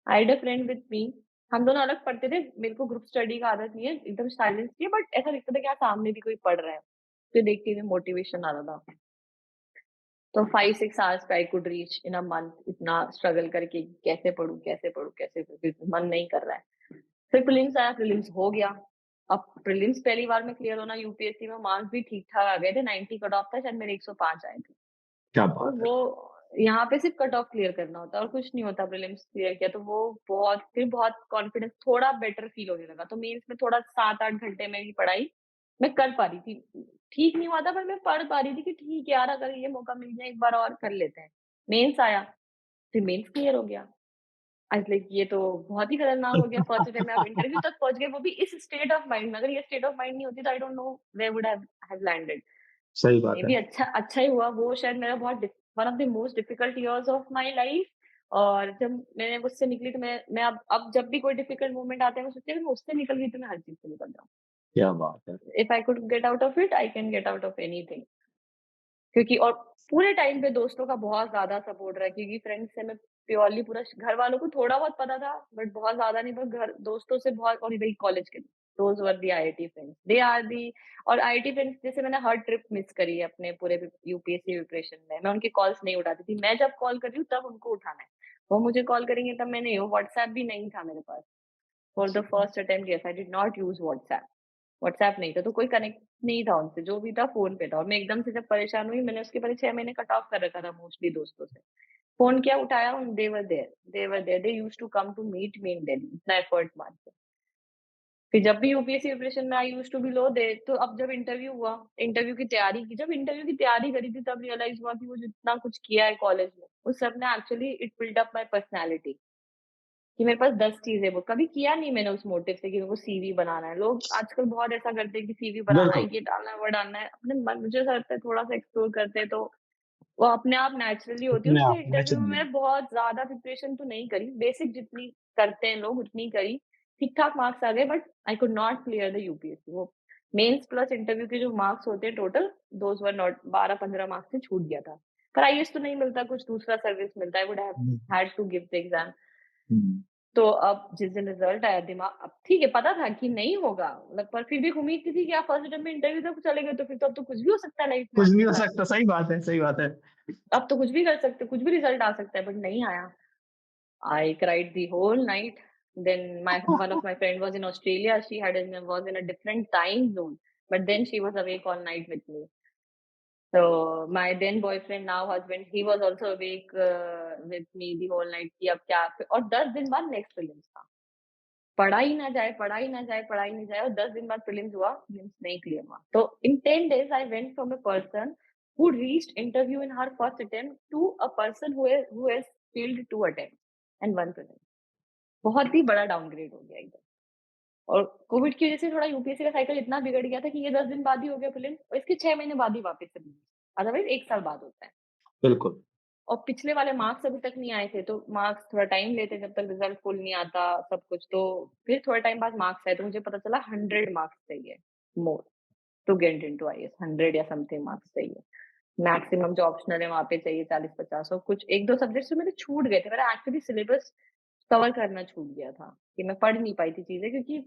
आई had a friend with me, हम दोनों अलग पढ़ते थे, मेरे को ग्रुप स्टडी का आदत नहीं है, एकदम साइलेंस थी बट ऐसा दिखता था कि हाँ, सामने भी कोई पढ़ रहा है, तो देख के भी मोटिवेशन आता था। तो 5-6 आवर्स पे I could reach in a month इतना स्ट्रगल करके कैसे पढूँ, कैसे पढूँ, कैसे पढूँ, क्योंकि मन नहीं कर रहा है। फिर प्रीलिम्स आया, प्रीलिम्स हो गया। अब प्रीलिम्स पहली बार में क्लियर होना यूपीएससी में मार्क्स भी ठीक-ठाक आ गए थे, 90 कट ऑफ था, शायद मेरे 105 आए थे। क्या तो बात है! वो यहाँ पे सिर्फ कट ऑफ क्लियर करना होता है और कुछ नहीं होता प्रीलिम्स क्लियर किया तो वो बहुत फिर बहुत कॉन्फिडेंस थोड़ा बेटर फील होने लगा। तो मेंस में थोड़ा 7-8 घंटे में ही पढ़ाई मैं कर पा रही थी। ठीक नहीं हुआ था पर मैं पढ़ पा रही थी कि ठीक है यार अगर ये मौका मिल जाए एक बार और कर लेते हैं। मेंस आया, फिर मेंस क्लियर हो गया। आई वाज़ लाइक ये तो बहुत ही खतरनाक हो गया। फर्स्ट अटेम्प्ट में आप इंटरव्यू तक पहुँच गए वो भी इस स्टेट ऑफ माइंड में। अगर ये स्टेट ऑफ माइंड नहीं होती तो I don't know where would have landed. सही मे बात है। बी अच्छा ही हुआ, वो शायद मेरा बहुत one of the most difficult years of my life और जब मैंने उससे निकली तो मैं अब जब भी कोई डिफिकल्ट मोमेंट आता है मैं सोचती हूँ मैं उससे निकल गई तो मैं हर चीज़ से निकल जाऊँ। क्या बात है! If I could get out of it, I can get out of anything. क्योंकि और पूरे टाइम पे दोस्तों का बहुत ज़्यादा सपोर्ट रहा क्योंकि फ्रेंड्स से मैं प्योरली पूरा घर वालों को थोड़ा बहुत पता था बट बहुत ज़्यादा नहीं, पर घर दोस्तों से बहुत और वही कॉलेज के दोस्त were the IIT friends, they are the. और आईआईटी फ्रेंड्स जैसे मैंने हर ट्रिप मिस करी है अपने पूरे यूपीएससी प्रिपरेशन में, मैं उनके कॉल्स नहीं उठाती थी, मैं जब कॉल कर रही हूँ तब उनको उठाना है, वो मुझे कॉल करेंगे तब मैं नहीं हूँ, व्हाट्सएप भी नहीं था मेरे पास। For the first attempt yes I did not use WhatsApp. WhatsApp नहीं था, तो कोई कनेक्ट नहीं था उनसे, जो भी था फ़ोन पे था और मैं एकदम से जब परेशान हुई, मैंने उसके पहले 6 महीने कट ऑफ कर रखा था मोस्टली दोस्तों से। फ़ोन किया, उठाया, they were there, they used to come to meet me in Delhi, इतना एफर्ट मार के। फिर जब भी यूपीएससी प्रिपरेशन में आई यूज्ड टू बी लो दे, तो अब जब इंटरव्यू हुआ, इंटरव्यू की तैयारी की, जब इंटरव्यू की तैयारी करी थी तब रियलाइज़ हुआ कि वो जितना कुछ किया है कॉलेज में, उस सब ने actually it build up my personality. कि मेरे पास 10 चीज़ें, वो कभी किया नहीं मैंने उस मोटिव से कि मेरे को सीवी बनाना है। लोग आजकल बहुत ऐसा करते हैं कि सीवी बनाना है, बिल्कुल, ये डालना है, वो डालना है। अपने मन, मुझे ऐसा लगता है थोड़ा-सा एक्सप्लोर करते हैं तो वो अपने आप नेचुरली होती है। अपने उसलिए आप इंटरव्यू में नेचुरली। मैंने बहुत ज़्यादा प्रिपरेशन तो नहीं करी, बेसिक जितनी करते हैं लोग उतनी करी। ठीक-ठाक मार्क्स आ गए but I could not clear the UPSC. वो मेंस प्लस इंटरव्यू के जो मार्क्स होते हैं total, those were not, 12-15 marks से छूट गया था। पर आईएएस तो नहीं मिलता, कुछ दूसरा सर्विस मिलता है। I would have hmm, had to give the exam. Hmm. तो अब जिस दिन रिजल्ट आया, दिमाग, अब ठीक है पता था कि नहीं होगा, मतलब पर फिर भी उम्मीद थी कि आप फर्स्ट अटेम्प्ट में इंटरव्यू तक चले गए तो फिर तो अब तो कुछ भी हो सकता है लाइफ में कुछ आपके नहीं हो साथ। सकता, सही बात है, सही बात है। अब तो कुछ भी कर सकते, कुछ भी रिजल्ट आ सकता है, बट नहीं आया। I cried the whole night. Then my one of my friend was in Australia, she had was in a different time zone, but then she was awake all night with me. So my then boyfriend, now husband, he was also awake with me the whole night कि अब क्या, और 10 दिन बाद next prelims था। पढ़ा ही ना जाए, पढ़ा ही ना जाए, पढ़ा ही नहीं जाए, और 10 दिन बाद प्रीलिम्स हुआ, प्रीलिम्स नहीं क्लियर हुआ। तो इन 10 days I went from a person who reached interview in her first attempt to a person who has failed 2 attempts and 1 prelim। बहुत ही बड़ा डाउनग्रेड हो गया एकदम। और कोविड की वजह से थोड़ा यूपीएससी का साइकिल इतना बिगड़ गया था कि ये 10 दिन बाद ही हो गया प्रीलिम, और इसके 6 महीने बाद ही वापस से प्रीलिम्स, अदरवाइज़ 1 साल बाद होता है। बिल्कुल। और पिछले वाले मार्क्स अभी तक नहीं आए थे, तो मार्क्स थोड़ा टाइम लेते जब तक रिजल्ट फुल नहीं आता सब कुछ। तो फिर थोड़े टाइम बाद मार्क्स आए, तो मुझे पता चला 100 मार्क्स चाहिए more to get into IAS. 100 या समथिंग मार्क्स चाहिए। मैक्सिमम जो ऑप्शनल है वहाँ पे चाहिए 40-50, और कुछ 1-2 सब्जेक्ट्स तो मेरे छूट गए थे। मेरा एक्चुअली सिलेबस कवर करना छूट गया था कि मैं पढ़ नहीं पाई थी चीज़ें, क्योंकि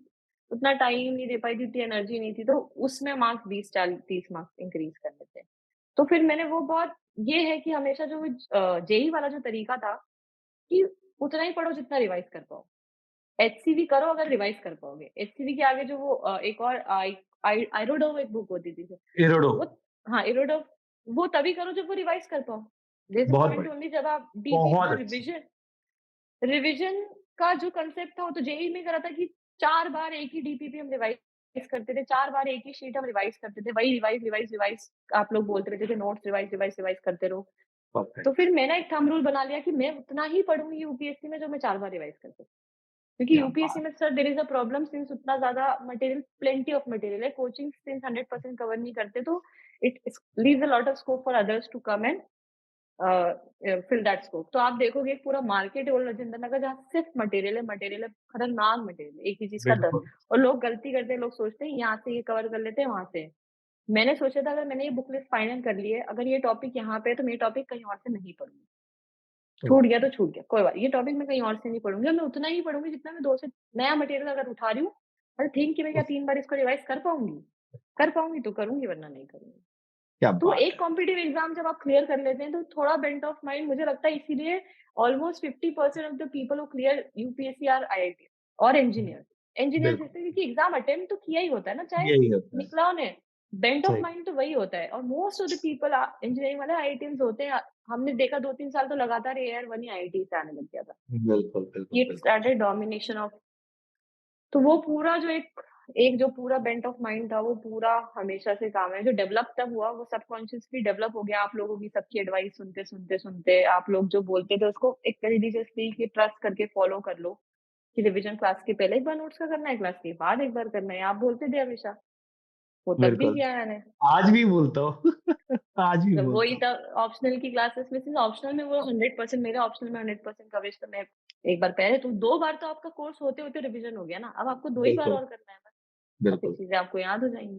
उतना टाइम नहीं दे पाई थी, उतनी एनर्जी नहीं थी, तो उसमें मार्क्स 20-40-30 मार्क्स इंक्रीज़ करने थे। तो फिर मैंने वो बहुत, ये है कि हमेशा जो जेईई वाला जो तरीका था कि उतना ही पढ़ो जितना रिवाइज़ कर पाओ। एचसीवी करो अगर रिवाइज़ कर पाओगे। एचसीवी के आगे जो वो एक और आइरोडो एक बुक होती थी। इरोडो, वो, हाँ, इरोडो, वो तभी करो जब वो रिवाइज़ कर पाओ। देयर इज़ अ बहुत पॉइंट बढ़िया, ओनली जब आप डीपी बहुत द अच्छी। रिविज़न का जो कांसेप्ट था वो तो जेईई में करा था कि 4 बार एक ही डीपीपी हम रिवाइज़ करते थे, 4 बार एक ही शीट हम रिवाइज़ करते थे। वही रिवाइज़ आप लोग बोलते रहते थे, नोट्स रिवाइज़ करते रहो। तो परफेक्ट, फिर मैंने एक थंब रूल बना लिया कि मैं उतना ही पढ़ूँगी यूपीएससी में जो मैं 4 बार रिवाइज़ कर सकूँ। क्योंकि क्या यूपीएससी बात! में sir there is a problem, since उतना ज़्यादा मटेरियल, प्लेंटी ऑफ मटेरियल है, कोचिंग सिंस 100% कवर नहीं करते, तो it leaves a lot of scope for others to come and fill that scope. तो आप देखोगे एक पूरा मार्केट है ओल्ड राजेंद्र नगर जहाँ सिर्फ मटेरियल है, खतरनाक मटेरियल है, एक ही चीज़ का 10। बिल्कुल, और लोग गलती करते हैं, लोग सोचते हैं यहाँ से ये कवर कर लेते हैं, वहाँ से। मैंने सोचा था अगर मैंने ये बुक लिस्ट फाइनल कर ली है, अगर ये टॉपिक यहाँ पे है तो मैं ये टॉपिक कहीं और से नहीं पढ़ूँगी। छूट गया तो छूट गया, कोई बात, ये टॉपिक मैं कहीं और से नहीं पढ़ूँगी, और मैं उतना ही पढ़ूँगी जितना मैं 2 से, नया मटेरियल अगर उठा रही हूँ, आई थिंक कि मैं क्या 3 बार इसको रिवाइज़ कर पाऊँगी? कर पाऊँगी तो करूँगी, वरना नहीं करूँगी। क्या तो बात एक है! कॉम्पिटिटिव एग्ज़ाम जब आप क्लियर कर लेते हैं, तो थोड़ा बेंट ऑफ माइंड, मुझे लगता है इसीलिए almost 50% of the people who clear UPSC are IIT और इंजीनियर्स। इंजीनियर्स बिल्कुल, इसलिए क्योंकि एग्ज़ाम अटेम्प्ट तो किया ही होता है ना, चाहे यही होता है। निकला उन्हें, बेंट ऑफ सही, माइंड तो वही होता है, और most of the people engineering वाले आईआईटियंस होते हैं। हमने देखा 2-3 साल तो लगातार एआर 1 ही आईआईटी से आने लग गया था। बिल्कुल, बिल्कुल, इट बिल्कुल। स्टार्टेड डोमिनेशन ऑफ, तो वो पूरा जो एक एक जो पूरा बेंट ऑफ माइंड था, वो पूरा हमेशा से काम है। जो डेवलप तब हुआ, वो सबकॉन्शियसली डेवलप हो गया आप लोगों की, सबकी एडवाइस सुनते आप लोग जो बोलते थे उसको एक रिलीजियसली कि ट्रस्ट करके फॉलो कर लो, कि रिवीजन क्लास के पहले एक बार नोट्स का करना है, क्लास के बाद एक बार करना है, आप बोलते थे हमेशा। वो तब भी बिल्कुल, किया मैंने। आज भी बोलता हूँ, आज भी जब बोलता वही हूँ। तब ऑप्शनल की क्लासेस में, सिर्फ ऑप्शनल में वो 100%, मेरे ऑप्शनल में 100% कवरेज, तो मैं एक बार पहले तो 2 बार तो आपका कोर्स होते-होते रिवीजन हो गया ना, अब आपको 2 ही बार बिल्कुल, और करना है बस, और फिर बिल्कुल। चीज़ें आपको याद हो जाएँगी।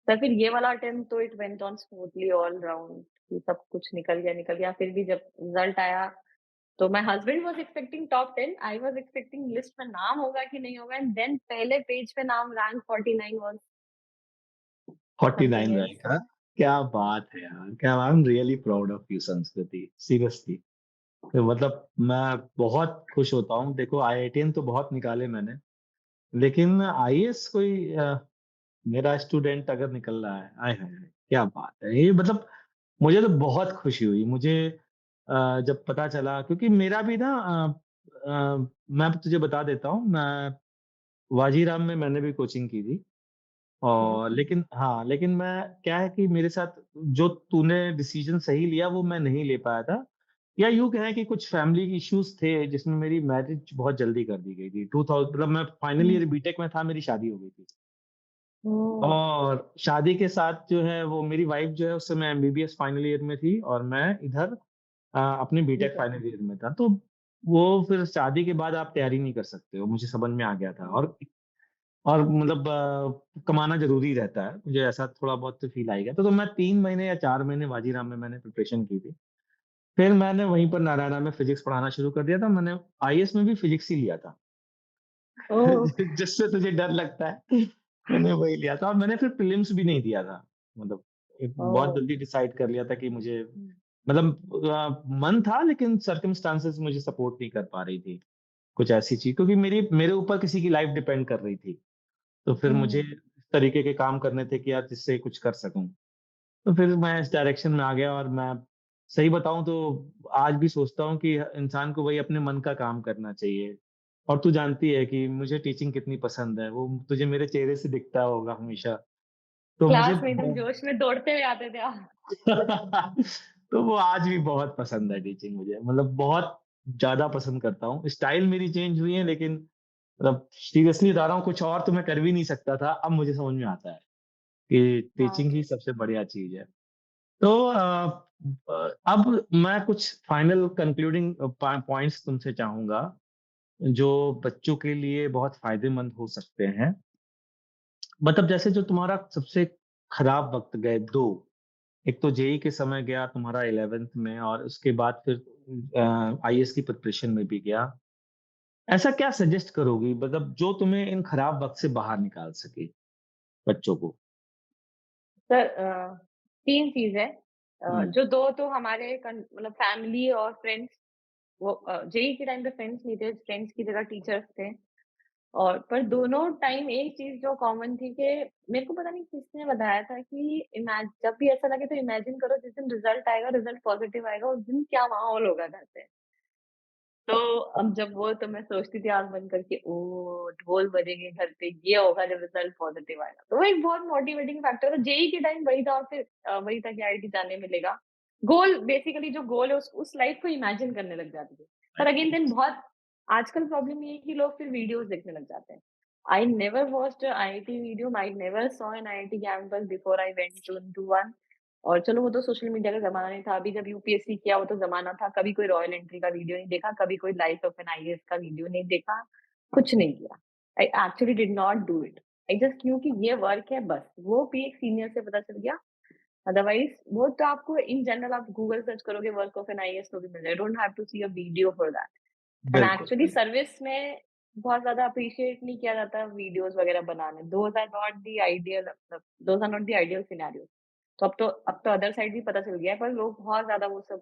तो फिर ये वाला अटेम्प्ट तो it went on smoothly all round, कि सब कुछ निकल गया। फिर भी जब रिजल्ट आया, तो my husband was expecting top 10, I was expecting list में नाम होगा कि नहीं होगा, एंड देन पहले पेज पे नाम rank 49 was 49 something rank else. हाँ, क्या बात है यार! क्या I am really proud of you संस्कृति, सीरियसली। तो मतलब मैं बहुत खुश होता हूँ। देखो आईआईटीएन तो बहुत निकाले मैंने, लेकिन आईएएस कोई मेरा स्टूडेंट अगर निकल रहा है, आय हाय हाय! क्या बात है! ये मतलब मुझे तो बहुत खुशी हुई। मुझे जब पता चला क्योंकि मेरा भी ना मैं तुझे बता देता हूँ, मैं वाजीराम में मैंने भी कोचिंग की थी हुँ, और लेकिन हाँ, लेकिन मैं क्या है कि मेरे साथ जो तूने डिसीज़न सही लिया वो मैं नहीं ले पाया था या यूँ कहें कि कुछ फैमिली इश्यूज़ थे जिसमें मेरी मैरिज बहुत जल्दी कर दी गई थी। 2000 मतलब मैं फाइनल ईयर हुँ, बीटेक में था, मेरी शादी हो गई थी। ओह! और शादी के साथ जो है वो मेरी वाइफ़ जो है उस समय एमबीबीएस फाइनल ईयर में थी और मैं इधर अपनी बीटेक ठीक है। फाइनल ईयर में था। तो वो फिर शादी के बाद आप तैयारी नहीं कर सकते हो, मुझे समझ में आ गया था और मतलब कमाना ज़रूरी रहता है, मुझे ऐसा थोड़ा बहुत तो फ़ील आ ही गया। तो मैं 3 महीने या 4 महीने वाजीराम में मैंने प्रिपरेशन की थी। फिर मैंने वहीं पर नारायणा में फ़िज़िक्स पढ़ाना शुरू कर दिया था, मैंने आईएएस में भी फ़िज़िक्स ही लिया था। ओह! जिससे तुझे डर लगता है, मैंने वही लिया था और मैंने फिर प्रीलिम्स भी नहीं दिया था। मतलब एक बहुत ओह! जल्दी डिसाइड कर लिया था कि मुझे हुँ, मतलब मन था लेकिन सर्कमस्टेंसेस मुझे सपोर्ट नहीं कर पा रही थी, कुछ ऐसी चीज़ क्योंकि मेरे ऊपर किसी की लाइफ़ डिपेंड कर रही थी। तो फिर मुझे हुँ, इस तरीके के काम करने थे कि यार जिससे कुछ कर सकूँ। तो फिर मैं इस डायरेक्शन में आ गया और मैं सही बताऊँ तो आज भी सोचता हूँ कि इंसान को वही अपने मन का काम करना चाहिए। और तू जानती है कि मुझे टीचिंग कितनी पसंद है, वो तुझे मेरे चेहरे से दिखता होगा हमेशा। तो मुझे क्लास में एकदम जोश में दौड़ते हुए आते थे आप। तो वो आज भी बहुत पसंद है टीचिंग मुझे, मतलब बहुत ज़्यादा पसंद करता हूँ। स्टाइल मेरी चेंज हुई है लेकिन मतलब सीरियसली बता रहा हूँ कुछ और तो मैं कर भी नहीं सकता था, अब मुझे समझ में आता है कि हाँ, टीचिंग ही सबसे बढ़िया चीज़ है। तो अब मैं कुछ फाइनल कंक्लूडिंग पॉइंट्स तुमसे चाहूँगा, जो बच्चों के लिए बहुत फ़ायदेमंद हो सकते हैं। मतलब जैसे जो तुम्हारा सबसे खराब वक़्त गए 2, एक तो जेईई के समय गया तुम्हारा 11th में और उसके बाद फिर आईएएस की प्रिपरेशन में भी गया। ऐसा क्या सजेस्ट करोगी मतलब जो तुम्हें इन खराब वक़्त से बाहर निकाल सके बच्चों को? सर 3 चीज़ें हुँ, जो 2 तो हमारे मतलब फैमिली और फ्रेंड्स वो जेईई के टाइम पे फ्रेंड्स नहीं थे, फ्रेंड्स की जगह टीचर्स थे। और पर दोनों टाइम एक चीज़ जो कॉमन थी कि मेरे को पता नहीं किसने बताया था कि जब भी ऐसा लगे तो इमेजिन करो जिस दिन रिजल्ट आएगा, रिजल्ट पॉजिटिव आएगा, उस दिन क्या माहौल होगा घर पे। तो अब जब वो तो मैं सोचती थी आँख बंद करके ओह! ढोल बजेंगे घर पे, ये होगा जब रिजल्ट पॉजिटिव आएगा। तो वो एक बहुत मोटिवेटिंग फैक्टर है। जेईई के टाइम वही था और फिर वही था कि आईआईटी जाने मिलेगा। गोल बेसिकली जो गोल है उस लाइफ को इमेजिन करने लग जाती थी। पर अगेन देन बहुत आजकल प्रॉब्लम ये है कि लोग फिर वीडियोज़ देखने लग जाते हैं। I never watched a IIT video, I never saw an IIT campus before I went to into one. और चलो वो तो सोशल मीडिया का ज़माना नहीं था, अभी जब यूपीएससी किया वो तो ज़माना था, कभी कोई रॉयल एंट्री का वीडियो नहीं देखा, कभी कोई लाइफ ऑफ एन आईएएस का वीडियो नहीं देखा, कुछ नहीं किया। I actually did not do it. I just क्योंकि ये वर्क है बस, वो भी एक सीनियर से पता चल गया, अदरवाइज़ वो तो आपको इन जनरल आप गूगल सर्च करोगे वर्क ऑफ एन आईएएस तो भी मिल जाएगा, you don't have to see a video for that. And बिल्कुल, एक्चुअली बिल्कुल। सर्विस में बहुत ज़्यादा अप्रिशिएट नहीं किया जाता वीडियोज़ वगैरह बनाने, those are not the ideal मतलब those are not the ideal scenario. तो अब तो अदर साइड भी पता चल गया है, पर लोग बहुत ज़्यादा वो सब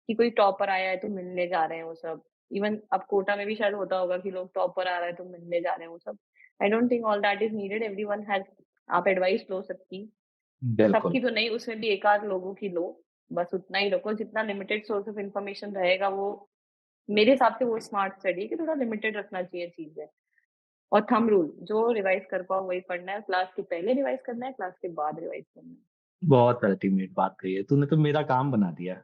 कि कोई टॉपर आया है तो मिलने जा रहे हैं वो सब। इवन अब कोटा में भी शायद होता होगा कि लोग टॉपर आ रहा है तो मिलने जा रहे हैं वो सब। I don't think all that is needed, everyone has आप एडवाइस लो सबकी, बिल्कुल, सबकी तो नहीं उसमें भी एक आध लोगों की लो, बस उतना ही रखो जितना लिमिटेड सोर्स ऑफ इन्फॉर्मेशन रहेगा वो मेरे हिसाब से वो स्मार्ट स्टडी है कि थोड़ा लिमिटेड रखना चाहिए चीज़ें। और थंब रूल जो रिवाइज़ कर पाओ वही पढ़ना है, क्लास के पहले रिवाइज़ करना है, क्लास के बाद रिवाइज़ करना है। बहुत अल्टीमेट बात कही है, तूने तो मेरा काम बना दिया।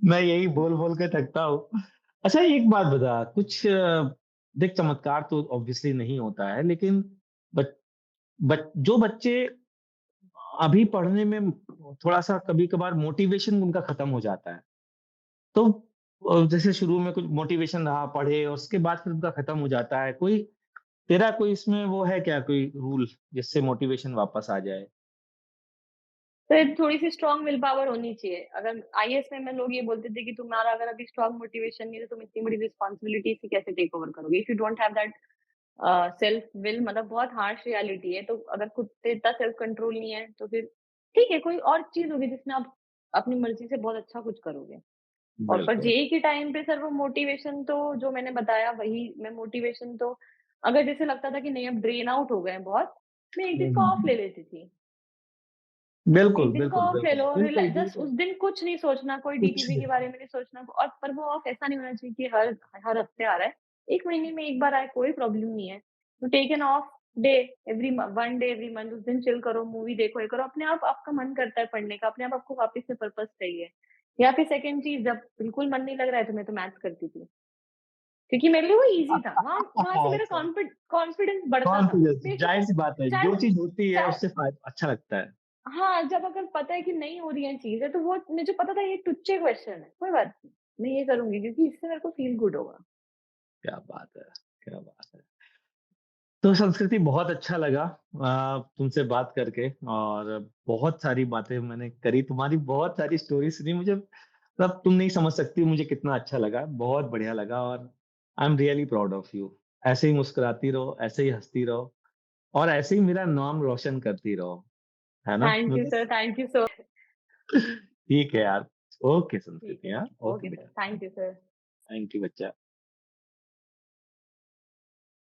मैं यही बोल-बोल के थकता हूँ। अच्छा एक बात बता, कुछ देख चमत्कार तो ऑब्वियसली नहीं होता है, लेकिन बच बच जो बच्चे अभी पढ़ने में थोड़ा-सा कभी-कभार मोटिवेशन उनका खत्म हो जाता है। तो जैसे शुरू में कुछ मोटिवेशन रहा, पढ़े और उसके बाद फिर उनका खत्म हो जाता है। तेरा कोई इसमें वो है क्या कोई रूल जिससे मोटिवेशन वापस आ जाए? तो एक थोड़ी-सी स्ट्रॉन्ग विल पावर होनी चाहिए। अगर आईएएस में लोग ये बोलते थे कि तुम्हारा अगर अभी स्ट्रॉन्ग मोटिवेशन नहीं है तो तुम इतनी बड़ी रिस्पॉन्सिबिलिटी से कैसे टेक ओवर करोगे? If you don't have that self will मतलब बहुत हार्श रियलिटी है, तो अगर खुद पे इतना सेल्फ कंट्रोल नहीं है, तो फिर ठीक है, कोई और चीज़ होगी जिसमें आप अपनी मर्ज़ी से बहुत अच्छा कुछ करोगे। और पर बिल्कुल। जेईई के टाइम पे सर वो मोटिवेशन तो जो मैंने बताया वही मैं मोटिवेशन तो अगर जैसे लगता था कि नहीं अब ड्रेन आउट हो गए हैं बहुत, मैं एक दिन हुँ, को हुँ, ऑफ हुँ। ले लेती थी। बिल्कुल, एक दिन को बिल्कुल, ऑफ ले बिल्कुल, लो, बिल्कुल, जस्ट उस बिल्कुल। दिन कुछ नहीं सोचना, कोई कुछ डीटीवी के नहीं। बारे में नहीं सोचना और पर वो ऑफ ऐसा नहीं होना चाहिए कि हर हफ्ते आ रहा है। 1 महीने में 1 बार आए, कोई प्रॉब्लम नहीं है। तो take an of day every um 1 day every month, उस दिन चिल करो, मूवी देखो, ये करो, अपने आप आपका मन करता है पढ़ने का, अपने आप आपको वापस से पर्पज़ चाहिए। या फिर सेकंड चीज़, जब बिल्कुल मन नहीं लग रहा है, तो मैं तो मैथ्स करती थी। क्योंकि मेरे लिए वो ईज़ी था। वहाँ वहाँ से मेरा अच्छा, कॉन्फिडेंस बढ़ता था। कॉन्फिडेंस बेशक ज़ाहिर-सी बात है, चाहे जो चीज़ होती है चाहे उससे अच्छा लगता है। हाँ, जब अगर पता है कि नहीं हो रही है चीज़ें, तो वो मुझे पता था ये टुच्चे क्वेश्चन है, कोई बात नहीं, मैं ये करूँगी क्योंकि इससे मेरे को फ़ील गुड होगा। क्या बात है! क्या बात है! तो संस्कृति बहुत अच्छा लगा तुमसे बात करके और बहुत सारी बातें मैंने करी, तुम्हारी बहुत सारी स्टोरी सुनी मुझे मतलब तुम नहीं समझ सकती मुझे कितना अच्छा लगा, बहुत बढ़िया लगा और I am really proud of you. ऐसे ही मुस्कुराती रहो, ऐसे ही हँसती रहो और ऐसे ही मेरा नाम रोशन करती रहो, है ना? थैंक यू मुझे सर, थैंक यू सो ठीक है यार। ओके ठीक संस्कृति है, हाँ, ओके ओके सर, बेटा। Thank you sir. Thank you बच्चा।